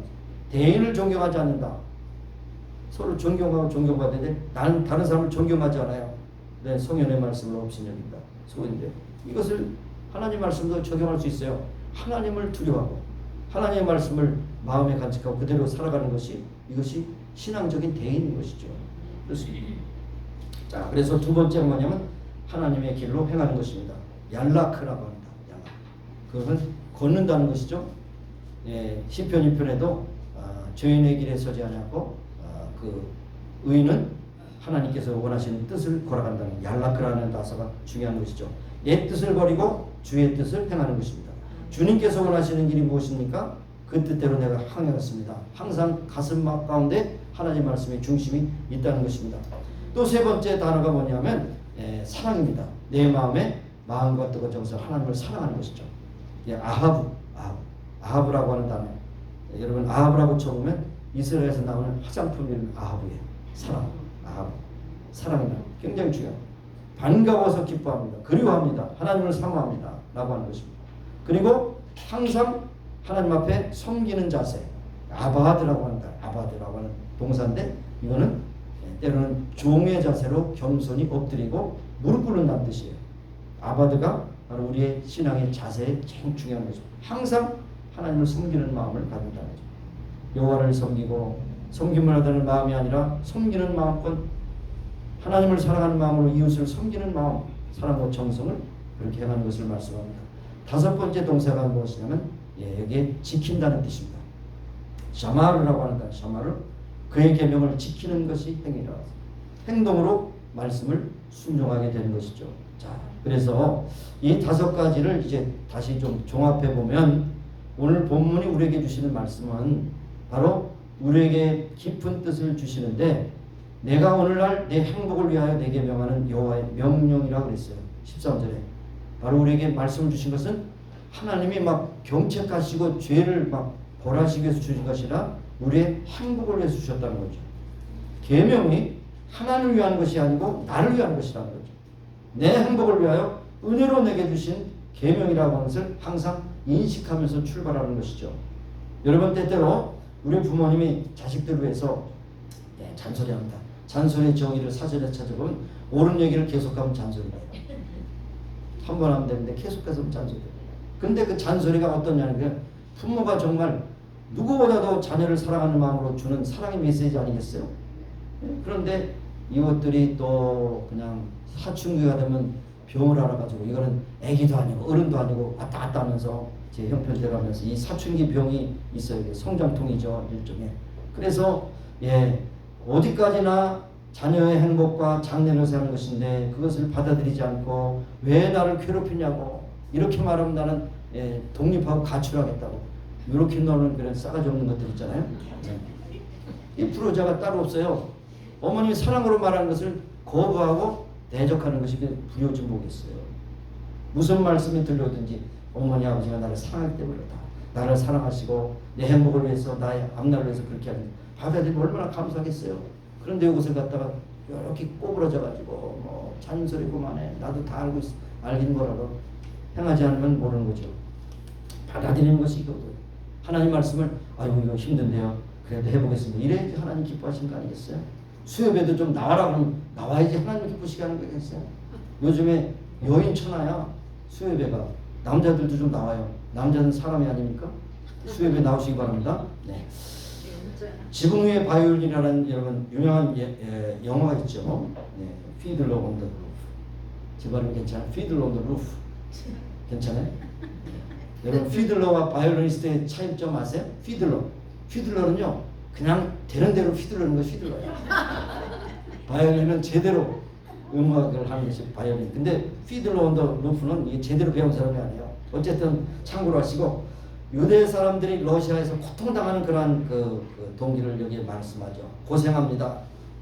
대인을 존경하지 않는다. 서로 존경하고 존경받는데 나는 다른 사람을 존경하지 않아요. 네, 성현의 말씀을 없이여긴다. 소인배. 이것을 하나님 말씀도 적용할 수 있어요. 하나님을 두려워하고 하나님의 말씀을 마음에 간직하고 그대로 살아가는 것이, 이것이 신앙적인 대인인 것이죠. 그렇습니다. 자, 그래서 두 번째는 뭐냐면 하나님의 길로 행하는 것입니다. 얄라크라고 합니다. 그것은 걷는다는 것이죠. 시편 2편에도 죄인의 길에 서지 아니하고 그 의인은 하나님께서 원하시는 뜻을 걸어간다는 얄라크라는 단어가 중요한 것이죠. 옛 뜻을 버리고 주의 뜻을 행하는 것입니다. 주님께서 원하시는 길이 무엇입니까? 그 뜻대로 내가 행하겠습니다. 항상 가슴 가운데 하나님 말씀의 중심이 있다는 것입니다. 또 세 번째 단어가 뭐냐면 사랑입니다. 내 마음에 마음과 뜻과 정서 하나님을 사랑하는 것이죠. 아하브라고 하는 단어. 여러분 아하브라고 쳐보면 이스라엘에서 나오는 화장품 이름 아하브예요. 사랑, 아하브. 사랑이다. 굉장히 중요합니다. 반가워서 기뻐합니다. 그리워합니다. 하나님을 사모합니다. 라고 하는 것입니다. 그리고 항상 하나님 앞에 섬기는 자세. 아바드라고 한다. 아바드라고 하는 동사인데 이거는 때로는 종의 자세로 겸손히 엎드리고 무릎 꿇는다는 뜻이에요. 아바드가 바로 우리의 신앙의 자세에 제일 중요한 거죠. 항상 하나님을 섬기는 마음을 갖는다는 거죠. 여호와를 섬기고 섬김을 하다는 마음이 아니라 섬기는 마음권, 하나님을 사랑하는 마음으로 이웃을 섬기는 마음, 사랑과 정성을 그렇게 행하는 것을 말씀합니다. 다섯 번째 동사가 무엇이냐면 여기에 지킨다는 뜻입니다. 샤마르라고 하는다. 샤마르, 그의 계명을 지키는 것이 행위라. 행동으로 말씀을 순종하게 되는 것이죠. 자, 그래서 이 다섯 가지를 이제 다시 좀 종합해 보면 오늘 본문이 우리에게 주시는 말씀은 바로 우리에게 깊은 뜻을 주시는데, 내가 오늘날 내 행복을 위하여 내게 명하는 여호와의 명령이라고 그랬어요. 13절에 바로 우리에게 말씀을 주신 것은 하나님이 막 경책하시고 죄를 막 벌하시기 위해서 주신 것이 아니라 우리의 행복을 위해서 주셨다는 거죠. 계명이 하나님을 위한 것이 아니고 나를 위한 것이라는 거죠. 내 행복을 위하여 은혜로 내게 주신 계명이라고 하는 것을 항상 인식하면서 출발하는 것이죠. 여러분, 때때로 우리 부모님이 자식들을 위해서 잔소리합니다. 잔소리의 정의를 사전에 찾아보면 옳은 얘기를 계속하면 잔소리예요. 한 번 하면 되는데 계속해서 잔소리예요. 근데 그 잔소리가 어떠냐면 부모가 정말 누구보다도 자녀를 사랑하는 마음으로 주는 사랑의 메시지 아니겠어요? 그런데 이것들이 또 그냥 사춘기가 되면 병을 알아가지고 이거는 애기도 아니고 어른도 아니고 왔다 갔다 하면서 제 형편대로 하면서 이 사춘기 병이 있어요. 성장통이죠, 일종의. 그래서 어디까지나 자녀의 행복과 장래를 사는 것인데 그것을 받아들이지 않고 왜 나를 괴롭히냐고 이렇게 말하면 나는 독립하고 가출하겠다고 이렇게 나오는 그런 싸가지 없는 것들 있잖아요. 이 불효자가 따로 없어요. 어머님이 사랑으로 말하는 것을 거부하고 대적하는 것이 불효진복이었어요. 무슨 말씀이 들려오든지 어머니 아버지가 나를 사랑하기 때문이다. 나를 사랑하시고 내 행복을 위해서 나의 앞날을 위해서 그렇게 하는 받아들이면 얼마나 감사하겠어요. 그런데 이것을 갖다가 이렇게 꼬부러져 가지고 뭐 잔소리 그만해 나도 다 알긴 거라도 행하지 않으면 모르는 거죠. 받아들이는 것이 이거거든요. 하나님 말씀을 아이고 이거 힘든데요. 그래도 해보겠습니다. 이래야지 하나님 기뻐하시는 거 아니겠어요? 수협에도 좀 나와라 그러면 나와야지 하나님 기쁘시게 하는 거겠어요? 요즘에 여인 천하야 수협에가. 남자들도 좀 나와요. 남자는 사람이 아닙니까? 수협에 나오시기 바랍니다. 네. 지붕 위의 바이올린이라는 여러분 유명한 영화가 있죠. 네. 피들러 온 더 루프. 제 발음 괜찮아요? 피들러 온 더 루프. 괜찮아요? 여러분 피들러와 바이올리니스트의 차이점 아세요? 피들러는요 그냥 되는 대로 휘둘르는 것이 휘둘러요. 바이올린은 제대로 음악을 하는 것이 바이올린. 근데 피들러 온 더 루프는 이게 제대로 배운 사람이 아니에요. 어쨌든 참고로 하시고 유대 사람들이 러시아에서 고통당하는 그러한 그 동기를 여기에 말씀하죠. 고생합니다.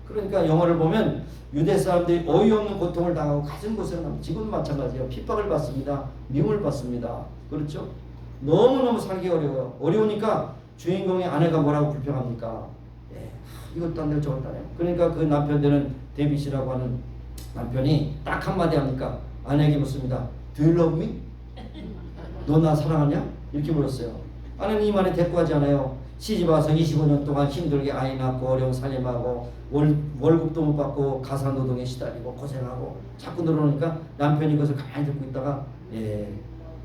그러니까 영어를 보면 유대 사람들이 어이없는 고통을 당하고 가진 고생을 합니다. 지금도 마찬가지예요. 핍박을 받습니다. 미움을 받습니다. 그렇죠? 너무너무 살기 어려워요. 어려우니까 주인공의 아내가 뭐라고 불평합니까? 이것도 안 되고 저것도 안 해요. 그러니까 그 남편 되는 데빗이라고 하는 남편이 딱 한마디 합니까? 아내에게 묻습니다. Do you love me? 너 나 사랑하냐? 이렇게 물었어요. 아내는 이 말에 대꾸하지 않아요. 시집 와서 25년 동안 힘들게 아이 낳고 어려운 살림하고 월급도 못 받고 가사노동에 시달리고 고생하고 자꾸 늘어놓으니까 남편이 그것을 가만히 듣고 있다가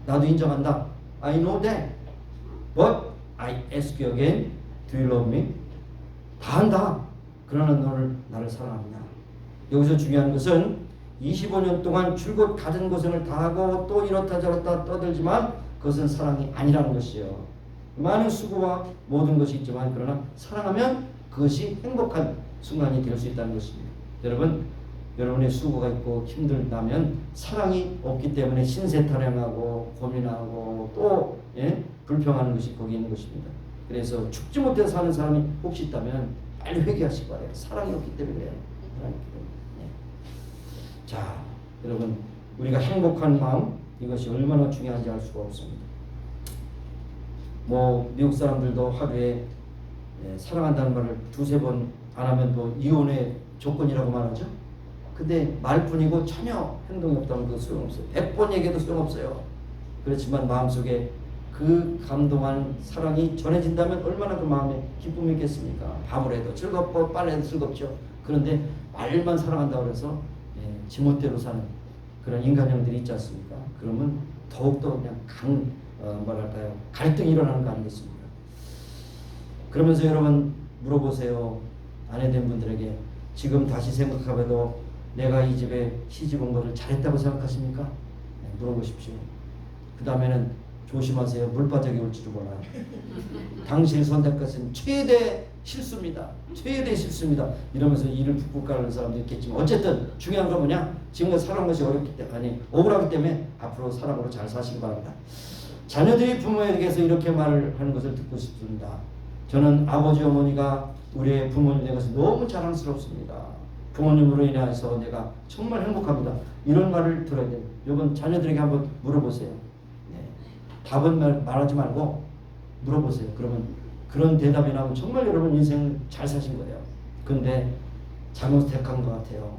나도 인정한다. I know that. But I ask you again. Do you love me? 다 한다. 그러나 나를 사랑하느냐. 여기서 중요한 것은 25년 동안 줄곧 가진 고생을 다 하고 또 이렇다 저렇다 떠들지만 그것은 사랑이 아니라는 것이요. 많은 수고와 모든 것이 있지만 그러나 사랑하면 그것이 행복한 순간이 될 수 있다는 것입니다. 여러분의 수고가 있고 힘들다면 사랑이 없기 때문에 신세타령하고 고민하고 또 불평하는 것이 거기 있는 것입니다. 그래서 죽지 못해서 사는 사람이 혹시 있다면 빨리 회개하시기 바라요. 사랑이 없기 때문에요. 사랑이 없기 때문에. 자, 여러분 우리가 행복한 마음 이것이 얼마나 중요한지 알 수가 없습니다. 뭐 미국 사람들도 하루에 사랑한다는 말을 두세 번 안 하면 또 이혼의 조건이라고 말하죠. 근데 말뿐이고 전혀 행동이 없다면 그 소용없어요. 100번 얘기해도 소용없어요. 그렇지만 마음속에 그 감동한 사랑이 전해진다면 얼마나 그 마음에 기쁨이 있겠습니까? 밥을 해도 즐겁고 빨래도 즐겁죠. 그런데 말만 사랑한다고 해서 지멋대로 사는 그런 인간형들이 있지 않습니까? 그러면 더욱더 그냥 갈등이 일어나는 거 아니겠습니까? 그러면서 여러분 물어보세요. 아내된 분들에게 지금 다시 생각해봐도 내가 이 집에 시집 온 것을 잘했다고 생각하십니까? 물어보십시오. 그 다음에는 조심하세요. 물바닥이 올지도 몰라요. 당신이 선택한 것은 최대 실수입니다. 최대 실수입니다. 이러면서 이를 푹푹 가르는 사람도 있겠지만 어쨌든 중요한 건 뭐냐? 지금 살아온 것이 어렵기 때문에 억울하기 때문에 앞으로 사랑으로 잘 사시기 바랍니다. 자녀들이 부모에게서 이렇게 말을 하는 것을 듣고 싶습니다. 저는 아버지 어머니가 우리의 부모님 된 것은 너무 자랑스럽습니다. 부모님으로 인해서 내가 정말 행복합니다. 이런 말을 들어야 돼요. 여러분 자녀들에게 한번 물어보세요. 답은 말하지 말고 물어보세요. 그러면 그런 대답이 나오면 정말 여러분 인생 잘 사신 거예요. 근데 잘못 택한 것 같아요.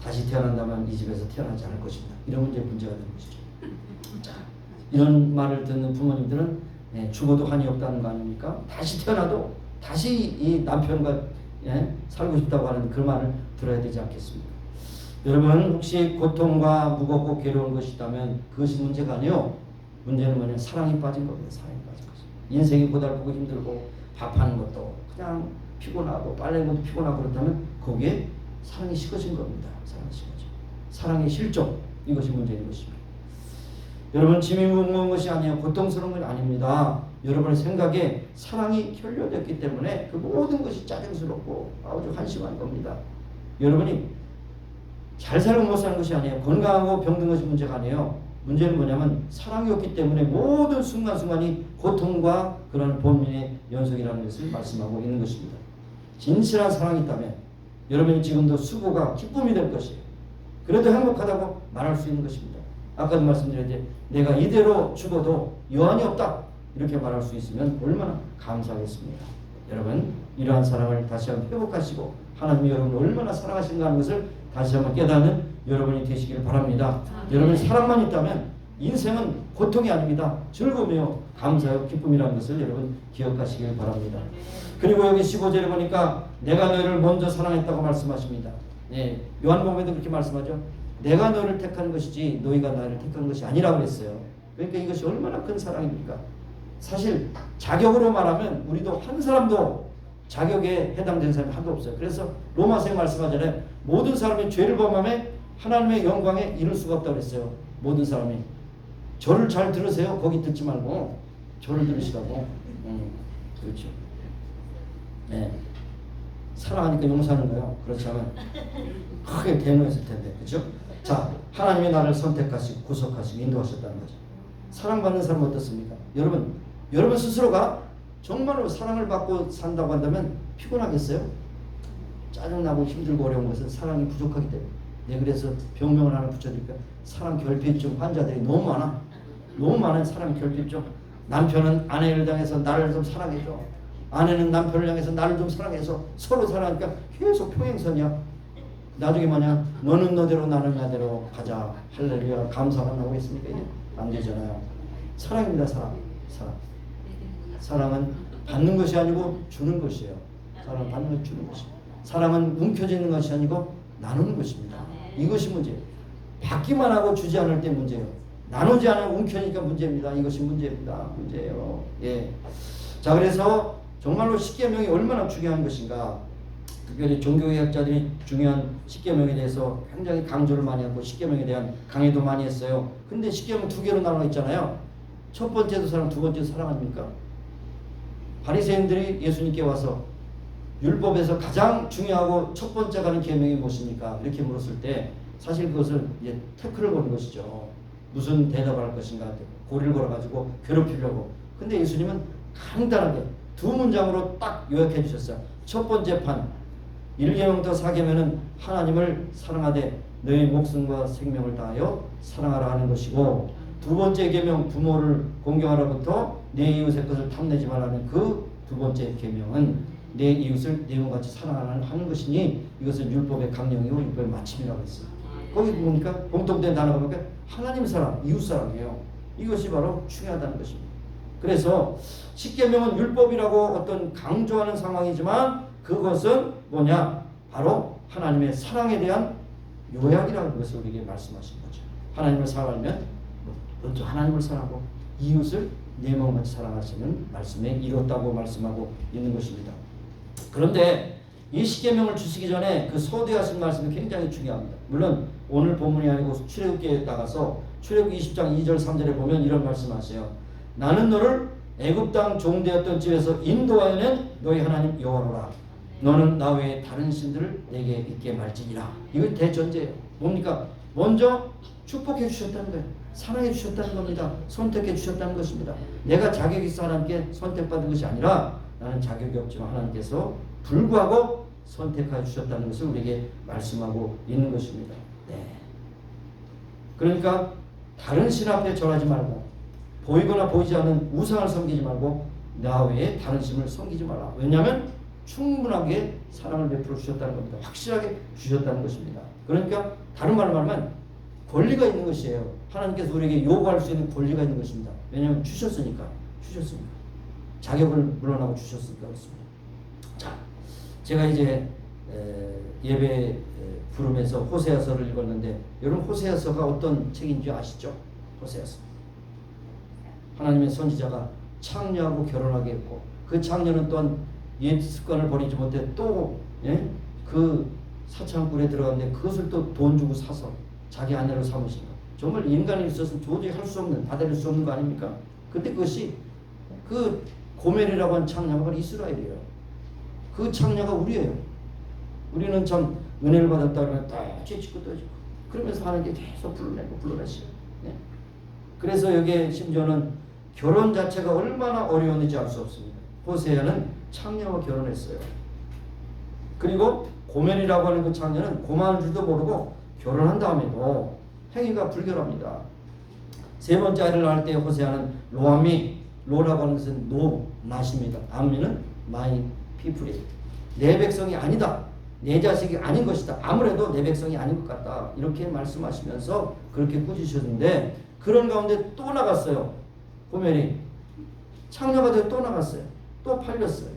다시 태어난다면 이 집에서 태어나지 않을 것입니다. 이러면 이제 문제가 되는 것이죠. 이런 말을 듣는 부모님들은 죽어도 한이 없다는 거 아닙니까? 다시 태어나도 다시 이 남편과 살고 싶다고 하는 그 말을 들어야 되지 않겠습니까? 여러분 혹시 고통과 무겁고 괴로운 것이 있다면 그것이 문제가 아니요. 문제는 뭐냐? 사랑이 빠진 겁니다. 사랑이 빠진 거죠. 인생이 고달프고 힘들고 밥하는 것도 그냥 피곤하고 빨래는 것도 피곤하고 그렇다면 거기에 사랑이 식어진 겁니다. 사랑이 식어져. 사랑의 실종 이것이 문제인 것입니다. 여러분 짐이 무거운 것이 아니에요. 고통스러운 건 아닙니다. 여러분의 생각에 사랑이 결여됐기 때문에 그 모든 것이 짜증스럽고 아주 한심한 겁니다. 여러분이 잘 살고 못 사는 것이 아니에요. 건강하고 병든 것이 문제가 아니에요. 문제는 뭐냐면 사랑이 없기 때문에 모든 순간순간이 고통과 그런 본민의 연속이라는 것을 말씀하고 있는 것입니다. 진실한 사랑이 있다면 여러분이 지금도 수고가 기쁨이 될 것이에요. 그래도 행복하다고 말할 수 있는 것입니다. 아까도 말씀드렸듯이 내가 이대로 죽어도 여한이 없다 이렇게 말할 수 있으면 얼마나 감사하겠습니까? 여러분 이러한 사랑을 다시 한번 회복하시고 하나님이 여러분을 얼마나 사랑하시는가 하는 것을 다시 한번 깨닫는 여러분이 되시길 바랍니다. 여러분이 사랑만 있다면 인생은 고통이 아닙니다. 즐거움이요 감사요 기쁨이라는 것을 여러분 기억하시길 바랍니다. 그리고 여기 15절에 보니까 내가 너희를 먼저 사랑했다고 말씀하십니다. 예, 요한복음에도 그렇게 말씀하죠. 내가 너를 택한 것이지 너희가 나를 택한 것이 아니라고 했어요. 그러니까 이것이 얼마나 큰 사랑입니까? 사실 자격으로 말하면 우리도 한 사람도 자격에 해당되는 사람이 하나도 없어요. 그래서 로마서에 말씀하잖아요. 모든 사람이 죄를 범함에 하나님의 영광에 이를 수가 없다고 그랬어요. 모든 사람이. 저를 잘 들으세요. 거기 듣지 말고 저를 들으시라고. 그렇죠. 네. 사랑하니까 용서하는 거예요. 그렇지 않으면 크게 대노했을 텐데. 그렇죠? 자, 하나님이 나를 선택하시고 구속하시고 인도하셨다는 거죠. 사랑받는 사람 어떻습니까? 여러분 스스로가 정말로 사랑을 받고 산다고 한다면 피곤하겠어요? 짜증나고 힘들고 어려운 것은 사랑이 부족하기 때문에. 네, 그래서 병명을 하나 붙여드릴까요? 사랑 결핍증 환자들이 너무 많아. 너무 많아요. 사랑 결핍증. 남편은 아내를 향해서 나를 좀 사랑해줘. 아내는 남편을 향해서 나를 좀 사랑해서 서로 사랑하니까 계속 평행선이야. 나중에 뭐냐? 너는 너대로 나는 나대로 가자. 할렐루야. 감사가 나오겠습니까? 이게 안 되잖아요. 사랑입니다. 사랑. 사랑은 받는 것이 아니고 주는 것이에요. 사랑은 받는 것 주는 것이에요. 사랑은 움켜쥐는 것이 아니고 나누는 것입니다. 이것이 문제예요. 받기만 하고 주지 않을 때 문제예요. 나누지 않으면 움켜니까 문제입니다. 이것이 문제입니다. 문제예요. 예. 자, 그래서 정말로 십계명이 얼마나 중요한 것인가. 특별히 종교개혁자들이 중요한 십계명에 대해서 굉장히 강조를 많이 하고 십계명에 대한 강의도 많이 했어요. 근데 십계명 두 개로 나눠 있잖아요. 첫 번째도 사랑, 두 번째도 사랑 아닙니까? 바리새인들이 예수님께 와서 율법에서 가장 중요하고 첫 번째 가는 계명이 무엇입니까? 이렇게 물었을 때 사실 그것을 이제 태클을 거는 것이죠. 무슨 대답을 할 것인가 고리를 걸어가지고 괴롭히려고. 근데 예수님은 간단하게 두 문장으로 딱 요약해 주셨어요. 첫 번째 판 1계명부터 4계명은 하나님을 사랑하되 너의 목숨과 생명을 다하여 사랑하라 하는 것이고, 두 번째 계명 부모를 공경하라부터 내 이웃의 것을 탐내지 말라는 그 두 번째 계명은 내 이웃을 내 몸같이 사랑하는 것이니 이것은 율법의 강령이고 율법의 마침이라고 했어요. 거기 보니까 공통된 단어가 보니까 하나님 사랑, 이웃 사랑이에요. 이것이 바로 중요하다는 것입니다. 그래서 십계명은 율법이라고 어떤 강조하는 상황이지만 그것은 뭐냐? 바로 하나님의 사랑에 대한 요약이라는 것을 우리에게 말씀하신 거죠. 하나님을 사랑하면 먼저 하나님을 사랑하고 이웃을 내 몸같이 사랑하시는 말씀에 이뤘다고 말씀하고 있는 것입니다. 그런데 이 십계명을 주시기 전에 그 소대하신 말씀이 굉장히 중요합니다. 물론 오늘 본문이 아니고 출애굽기에 나가서 출애굽기 20장 2절 3절에 보면 이런 말씀하세요. 나는 너를 애굽 땅 종되었던 집에서 인도하여낸 너희 하나님 여호와라. 너는 나 외에 다른 신들을 내게 있게 말지니라. 이거 대전제예요. 뭡니까? 먼저 축복해 주셨다는 거예요. 사랑해 주셨다는 겁니다. 선택해 주셨다는 것입니다. 내가 자격이 있어 하나님께 선택받은 것이 아니라 나는 자격이 없지만 하나님께서 불구하고 선택해 주셨다는 것을 우리에게 말씀하고 있는 것입니다. 네. 그러니까 다른 신 앞에 절하지 말고 보이거나 보이지 않는 우상을 섬기지 말고 나 외에 다른 신을 섬기지 말라. 왜냐하면 충분하게 사랑을 베풀어 주셨다는 겁니다. 확실하게 주셨다는 것입니다. 그러니까 다른 말로 말하면 권리가 있는 것이에요. 하나님께서 우리에게 요구할 수 있는 권리가 있는 것입니다. 왜냐하면 주셨으니까. 자격을 물어나고 주셨으니까 그렇습니다. 자, 제가 이제 예배 부름에서 호세아서를 읽었는데 여러분 호세아서가 어떤 책인지 아시죠? 호세아서. 하나님의 선지자가 창녀하고 결혼하게 했고 그 창녀는 또한 옛 습관을 버리지 못해 또 그 사창꾼에 들어갔는데 그것을 또 돈 주고 사서 자기 아내로 삼으신 것. 정말 인간이 있어서 도저히 할 수 없는, 받아들일 수 없는 거 아닙니까? 근데 그것이 그 고멜이라고 하는 창녀가 바로 이스라엘이에요. 그 창녀가 우리예요. 우리는 참 은혜를 받았다 그러면 또 죄짓고 또 짓고 그러면서 하나님께 계속 불러내시고 네? 그래서 여기에 심지어는 결혼 자체가 얼마나 어려웠는지 알 수 없습니다. 호세아는 창녀와 결혼했어요. 그리고 고멜이라고 하는 그 창녀는 고마울 줄도 모르고 결혼한 다음에도 행위가 불결합니다. 세 번째 아이를 낳을 때 호세아는 로라고 하는 것은 낫입니다. 암미는 마이 피플이, 내 백성이 아니다, 내 자식이 아닌 것이다, 아무래도 내 백성이 아닌 것 같다, 이렇게 말씀하시면서 그렇게 꾸짖으셨는데, 그런 가운데 또 나갔어요. 고멜이 창녀가 되어 또 나갔어요. 또 팔렸어요.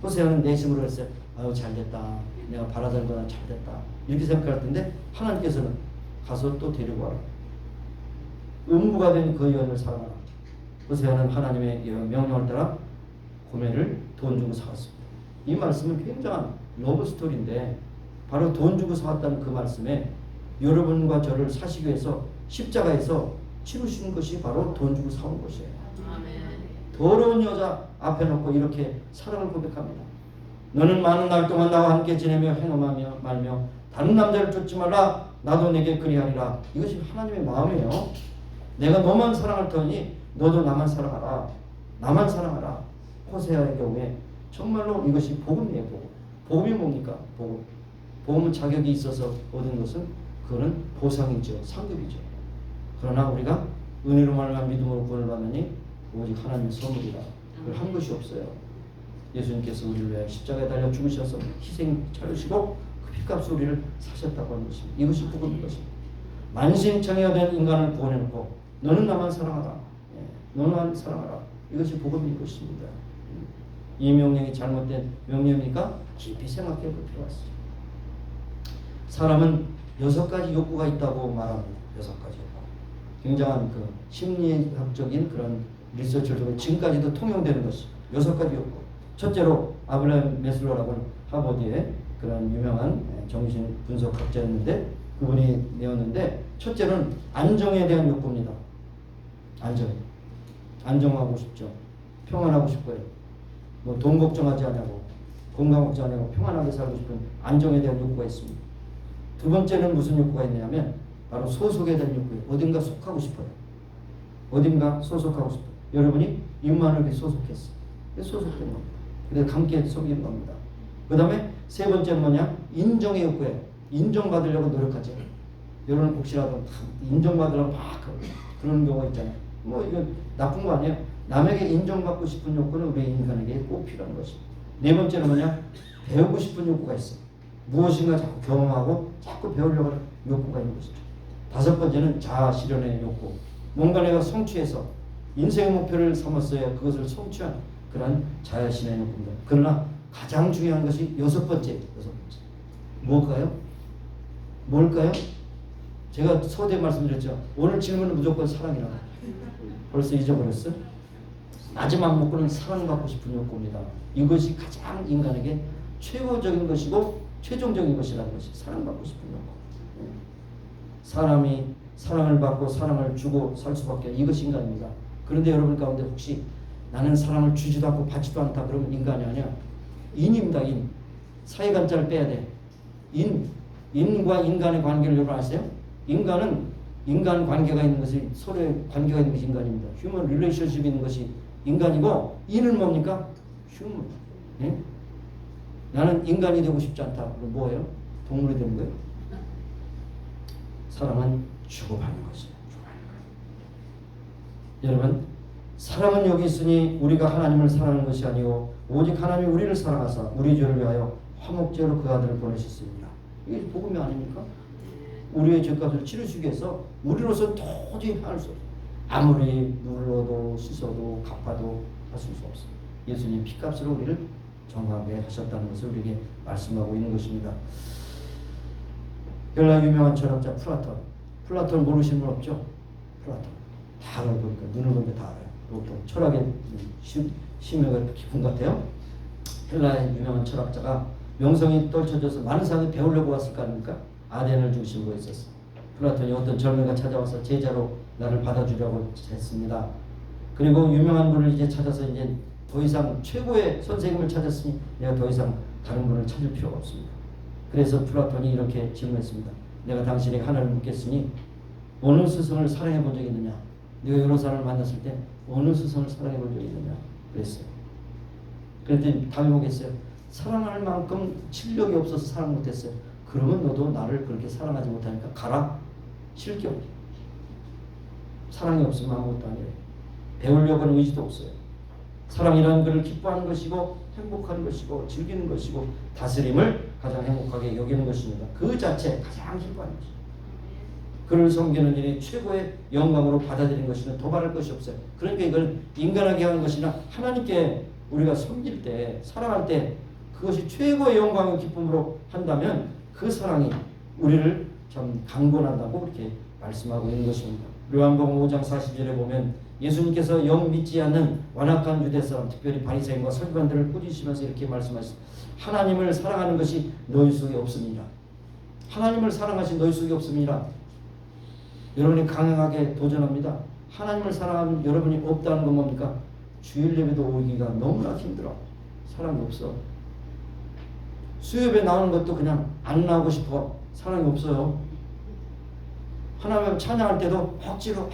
호세아는 내심으로 했어요. 아유, 잘됐다, 내가 바라던 거나 잘됐다, 이렇게 생각할 텐데 하나님께서는 가서 또 데리고 와라. 음부가 된 그 여인을 사랑하라. 호세아는 하나님의 명령을 따라 고멜을 돈 주고 사왔습니다. 이 말씀은 굉장한 러브 스토리인데, 바로 돈 주고 사왔다는 그 말씀에 여러분과 저를 사시기 위해서 십자가에서 치르신 것이 바로 돈 주고 사온 것이에요. 아멘. 더러운 여자 앞에 놓고 이렇게 사랑을 고백합니다. 너는 많은 날 동안 나와 함께 지내며 행음하며 말며 다른 남자를 쫓지 말라, 나도 내게 그리하리라. 이것이 하나님의 마음이에요. 내가 너만 사랑할 터니 너도 나만 사랑하라. 나만 사랑하라. 호세아의 경우에 정말로 이것이 복음이에요. 복음이 뭡니까? 복음은 자격이 있어서 얻은 것은 그거는 보상이죠. 상급이죠. 그러나 우리가 은혜로 말미암아 믿음으로 구원을 받으니 오직 하나님의 선물이라. 그걸 한 것이 없어요. 예수님께서 우리를 위해 십자가에 달려 죽으셔서 희생 차리시고 그 피값으로 우리를 사셨다고 하는 것입니다. 이것이 복음인 것입니다. 만신창이가 된 인간을 구원해놓고 너는 나만 사랑하라, 너는 나만 사랑하라, 이것이 복음인 것입니다. 이 명령이 잘못된 명령이니까 깊이 생각해 볼 필요가 있습니다. 사람은 6가지 욕구가 있다고 말합니다. 6가지 욕구. 굉장한 그 심리학적인 그런 리서치를 통해 지금까지도 통용되는 것이 6가지 욕구. 첫째로 아브라함 메슬로라고 하는 하버드의 그런 유명한 정신 분석학자였는데, 그분이 내었는데, 첫째는 안정에 대한 욕구입니다. 안정하고 싶죠. 평안하고 싶어요. 뭐 돈 걱정하지 않냐고, 건강 걱정하냐고, 평안하게 살고 싶은 안정에 대한 욕구가 있습니다. 두 번째는 무슨 욕구가 있냐면 바로 소속에 대한 욕구예요. 어딘가 속하고 싶어요. 어딘가 소속하고 싶어요. 여러분이 임마누엘에 소속했어요. 소속된 겁니다. 그래서 함께 속이는 겁니다. 그 다음에 세 번째는 뭐냐? 인정의 욕구예요. 인정받으려고 노력하죠. 여러분 혹시라도 인정받으려고 막 그런 경우가 있잖아요. 뭐 이거 나쁜 거 아니에요. 남에게 인정받고 싶은 욕구는 우리 인간에게 꼭 필요한 것입니다. 네 번째는 뭐냐? 배우고 싶은 욕구가 있어요. 무엇인가 자꾸 경험하고 자꾸 배우려고 하는 욕구가 있는 것이죠. 다섯 번째는 자아 실현의 욕구. 뭔가 내가 성취해서 인생의 목표를 삼았어야 그것을 성취한 그런 자아 실현의 욕구입니다. 그러나 가장 중요한 것이 여섯 번째. 뭘까요? 제가 서두에 말씀드렸죠. 오늘 질문은 무조건 사랑이라고. 벌써 잊어버렸어? 마지막 욕구는 사랑받고 싶은 욕구입니다. 이것이 가장 인간에게 최고적인 것이고 최종적인 것이라는 것이 사랑받고 싶은 욕구. 사람이 사랑을 받고 사랑을 주고 살 수밖에, 이것이 인간입니다. 그런데 여러분 가운데 혹시 나는 사랑을 주지도 않고 받지도 않다 그러면 인간이 아니야. 인입니다. 인. 사이간자를 빼야 돼. 인과 인간의 관계를 여러분 아세요? 인간은 인간 관계가 있는 것이, 서로의 관계가 있는 것이 인간입니다. 휴먼 릴레이션십이 있는 것이 인간이고, 인은 뭡니까? 휴먼. 예? 나는 인간이 되고 싶지 않다. 그럼 뭐예요? 동물이 되는 거예요? 사랑은 주고받는 것이에요. 여러분, 사랑은 여기 있으니 우리가 하나님을 사랑하는 것이 아니고 오직 하나님이 우리를 사랑하사 우리 죄를 위하여 화목제로 그 아들을 보내셨습니다. 이게 복음이 아닙니까? 우리의 죄값을 치르시기 위해서 우리로서 도저히 할 수 없어요. 아무리 눌러도 씻어도 갚아도 하실 수 없습니다. 예수님 피값으로 우리를 정하게 하셨다는 것을 우리에게 말씀하고 있는 것입니다. 헬라 유명한 철학자 플라톤 모르시는 분 없죠? 플라톤 다 알아요. 보니까 눈을 보면 다 알아요. 또 철학의 심의가 깊은 것 같아요. 헬라의 유명한 철학자가 명성이 떨쳐져서 많은 사람이 배우려고 왔을 거 아닙니까? 아덴을 중심으로 있었어. 플라톤이 어떤 젊은이가 찾아와서 제자로 나를 받아주려고 했습니다. 그리고 유명한 분을 이제 찾아서 이제 더 이상 최고의 선생님을 찾았으니 내가 더 이상 다른 분을 찾을 필요가 없습니다. 그래서 플라톤이 이렇게 질문했습니다. 내가 당신에게 하나를 묻겠으니 어느 스승을 사랑해 본 적이 있느냐? 네가 여러 사람을 만났을 때 어느 스승을 사랑해 본 적이 있느냐 그랬어요. 그랬더니 답이 뭐겠어요? 사랑할 만큼 실력이 없어서 사랑 못했어요. 그러면 너도 나를 그렇게 사랑하지 못하니까 가라. 실격. 사랑이 없으면 아무것도 아니에요. 배우려고 하는 의지도 없어요. 사랑이라는 것을 기뻐하는 것이고 행복하는 것이고 즐기는 것이고 다스림을 가장 행복하게 여기는 것입니다. 그 자체 가장 기뻐하는 것입니다. 그를 섬기는 일이 최고의 영광으로 받아들이는 것이는 도발할 것이 없어요. 그러니까 이걸 인간하게 하는 것이나 하나님께 우리가 섬길 때 사랑할 때 그것이 최고의 영광의 기쁨으로 한다면 그 사랑이 우리를 참 강권한다고 그렇게 말씀하고 있는 것입니다. 요한복음 5장 40절에 보면 예수님께서 영 믿지 않는 완악한 유대 사람 특별히 바리새인과 서기관들을 꾸짖으시면서 이렇게 말씀하셨습니다. 하나님을 사랑하는 것이 너희 속에 없습니다. 하나님을 사랑하신 너희 속에 없습니다. 여러분이 강하게 도전합니다. 하나님을 사랑하는 여러분이 없다는 건 뭡니까? 주일 예배도 오기가 너무나 힘들어. 사랑이 없어. 수요예배 나오는 것도 그냥 안 나오고 싶어. 사랑이 없어요. 하나님 찬양할 때도 억지로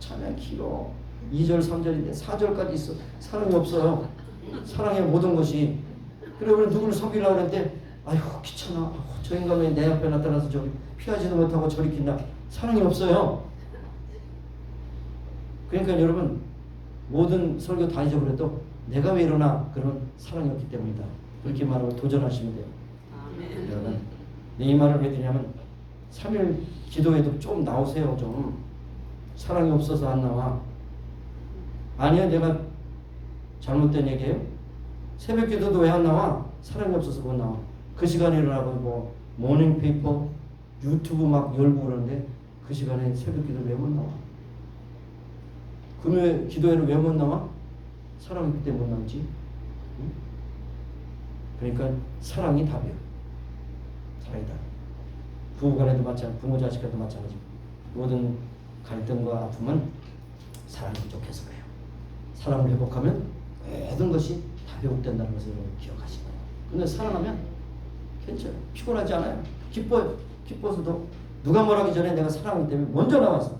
찬양이 길어. 2절 3절인데 4절까지 있어. 사랑이 없어요. 사랑의 모든 것이. 그래 우리 누구를 섬기려고 그랬는데 아이고 귀찮아. 저 인간이 내 앞에 나타나서 저기 피하지도 못하고 저리 킨다. 사랑이 없어요. 그러니까 여러분 모든 설교 다 잊어버려도 내가 왜 이러나 그런 사랑이 없기 때문이다. 그렇게 말하고 도전하시면 돼요. 여러분 이 말을 왜 드냐면 3일 기도에도 좀 나오세요. 좀 사랑이 없어서 안 나와. 아니요 내가 잘못된 얘기예요. 새벽 기도도 왜 안 나와? 사랑이 없어서 못 나와. 그 시간에 일어나고 뭐 모닝페이퍼 유튜브 막 열고 그러는데 그 시간에 새벽 기도 왜 못 나와? 금요일 기도회를 왜 못 나와? 사랑이 그때 못 나오지. 응? 그러니까 사랑이 답이에요. 사랑이 답. 부부간에도 마찬가지, 부모 자식간에도 마찬가지. 모든 갈등과 아픔은 사랑이 부족해서 그래요. 사랑을 회복하면 모든 것이 다 회복된다는 것을 기억하시고. 근데 사랑하면 괜찮아요. 피곤하지 않아요. 기뻐요. 기뻐서도 누가 뭐라기 전에 내가 사랑하기 때문에 먼저 나와서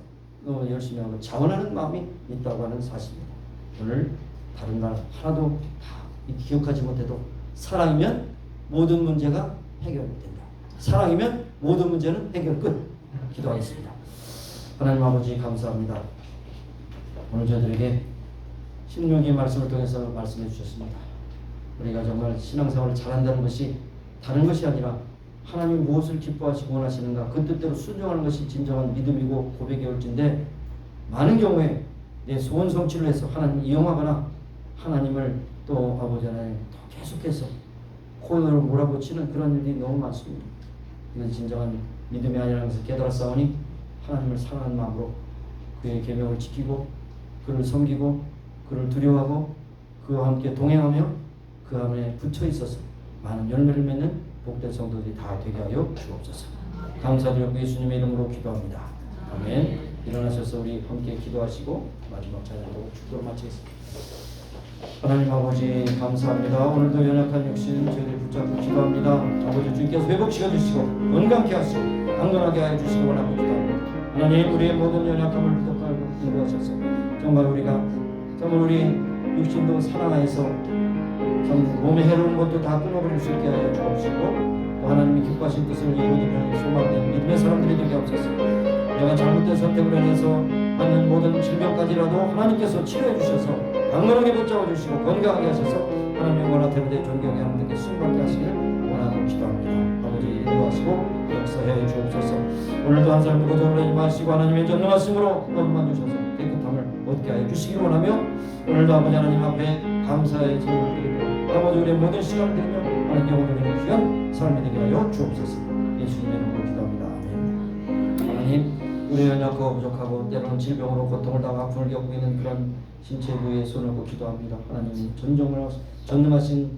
열심히 하고 자원하는 마음이 있다고 하는 사실입니다. 오늘 다른 말 하나도 다 기억하지 못해도 사랑이면 모든 문제가 해결된다. 사랑이면 모든 문제는 해결 끝. 기도하겠습니다. 하나님 아버지 감사합니다. 오늘 저들에게 16의 말씀을 통해서 말씀해 주셨습니다. 우리가 정말 신앙생활을 잘한다는 것이 다른 것이 아니라 하나님 무엇을 기뻐하시고 원하시는가 그 뜻대로 순종하는 것이 진정한 믿음이고 고백의 얼진데 많은 경우에 내 소원 성취를 해서 하나님 이용하거나 하나님을 또 아버지 하나님 또 계속해서 코너로 몰아붙이는 그런 일이 너무 많습니다. 이건 진정한 믿음이 아니라는 것을 깨달았사오니 하나님을 사랑하는 마음으로 그의 계명을 지키고 그를 섬기고 그를 두려워하고 그와 함께 동행하며 그 안에 붙여 있어서 많은 열매를 맺는 복된 성도들이 다 되게 하여 주옵소서. 감사드리고 예수님의 이름으로 기도합니다. 아멘. 일어나셔서 우리 함께 기도하시고 마지막 찬양으로 축도를 마치겠습니다. 하나님 아버지 감사합니다. 오늘도 연약한 육신 저희를 붙잡고 기도합니다. 아버지 주님께서 회복시켜 주시고 건강케 하시고 강건하게 하여 주시기 원하고 기도합니다. 하나님 우리의 모든 연약함을 부탁하고 인도하셔서 정말 우리 육신도 사랑하여서 참 몸에 해로운 것도 다 끊어버릴 수 있게 하여 주옵시고 또 하나님이 기뻐하신 뜻을 이루는 소망된 믿음의 사람들이 되게 하옵소서. 내가 잘못된 선택을 해서 받는 모든 질병까지라도 하나님께서 치료해 주셔서 강건하게 붙잡아 주시고 건강하게 하셔서 하나님의 원하되는데 존경해 하나님께 수고하게 하시기를 원하고 기도합니다. 아버지 인도하시고 역사해 주옵소서. 오늘도 한 사람도 고통을 임하시고 하나님의 전능하심으로 너무만 주셔서 깨끗함을 얻게 하여 주시기를 원하며 오늘도 아버지 하나님 앞에 감사의 제물을 드리며 아버지 우리의 모든 시간을 드리며 하나님 영혼을 드리는 귀한 삶이 되게 하여 주옵소서. 예수님의 이름으로 기도합니다. 아멘. 하나님 우리의 연약하고 부족하고 때로는 질병으로 고통을 당하고 아픔을 겪고 있는 그런 신체 부위에 손을 얹고 기도합니다. 하나님 전능하신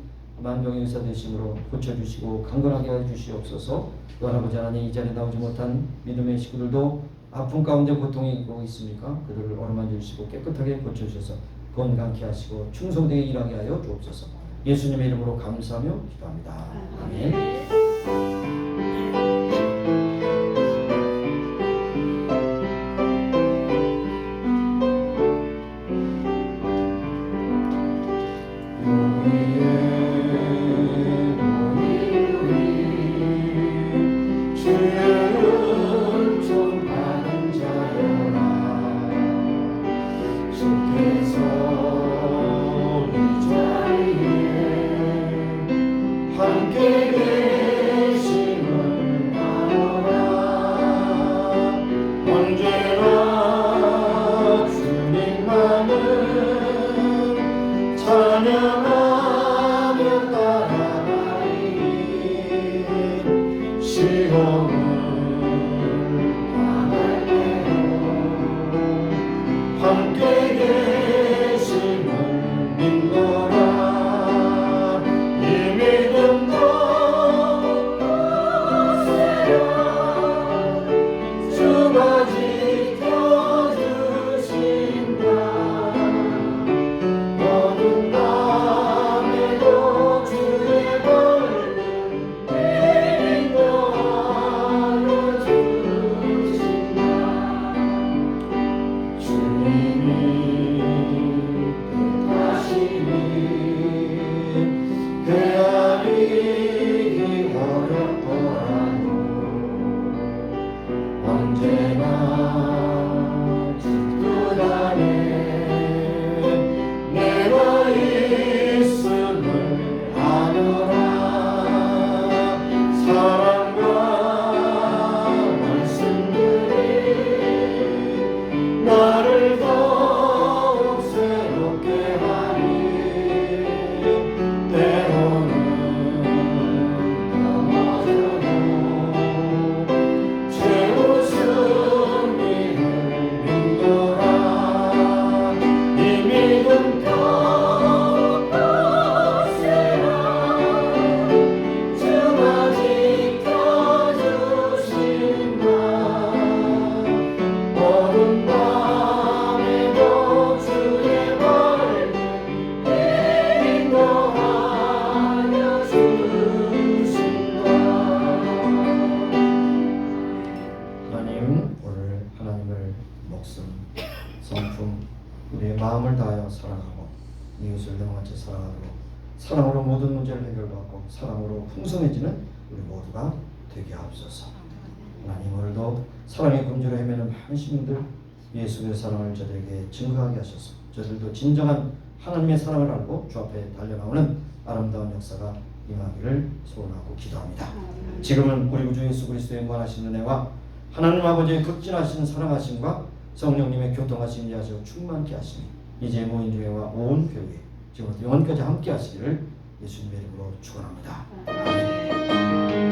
만병의 의사 되심으로 고쳐주시고 강건하게 해주시옵소서. 또한 아버지 하나님 이 자리에 나오지 못한 믿음의 식구들도 아픔 가운데 고통이 있고 있습니까? 그들을 어루만져 주시고 깨끗하게 고쳐주셔서 건강케 하시고 충성되게 일하게 하여 주옵소서. 예수님의 이름으로 감사하며 기도합니다. 아멘. 함께 계심을 아노라. 언제나 주님만을 찬양하며 따라가리. 시험을 당할 때도 함께 계심을 믿노라. 이 믿음 걷세라. 주가 지켜주신다. 어두운 밤에도 주의 벌금 인도하여 주신다. 주님이 뜻하시니 헤아리기 어렵더라도 언제나 뒷끝 안에 내가 있음을 아노라. 사랑과 말씀들이 나를 더욱 새롭게 하니. 때로는 넘어져도 최우승리를 믿노라. 이 믿음 걷세라. 주가 지켜주신다. 어두운 밤에도 주의 벌금 인도하여 주신다. 하나님, 오늘 하나님을 목숨, 성품, 우리의 마음을 다하여 사랑하고 이웃을 영같이 사랑하도록 사랑으로 모든 문제를 해결받고 사랑으로 풍성해지는 우리 모두가 되게 하옵소서. 하나님, 오늘도 사랑의 군주로 헤매는 많은 시민들 예수의 사랑을 저들에게 증거하게 하셔서 저들도 진정한 하나님의 사랑을 알고 주 앞에 달려나오는 아름다운 역사가 임하기를 소원하고 기도합니다. 지금은 우리 구주 예수 그리스도의 무한하신 은혜와 하나님 아버지의 극진하신 사랑하심과 성령님의 교통하심 임재하시고 충만케 하시니 이제 모인 교회와 온 교회 지금부터 영원까지 함께 하시기를 예수님의 이름으로 축원합니다. 아멘.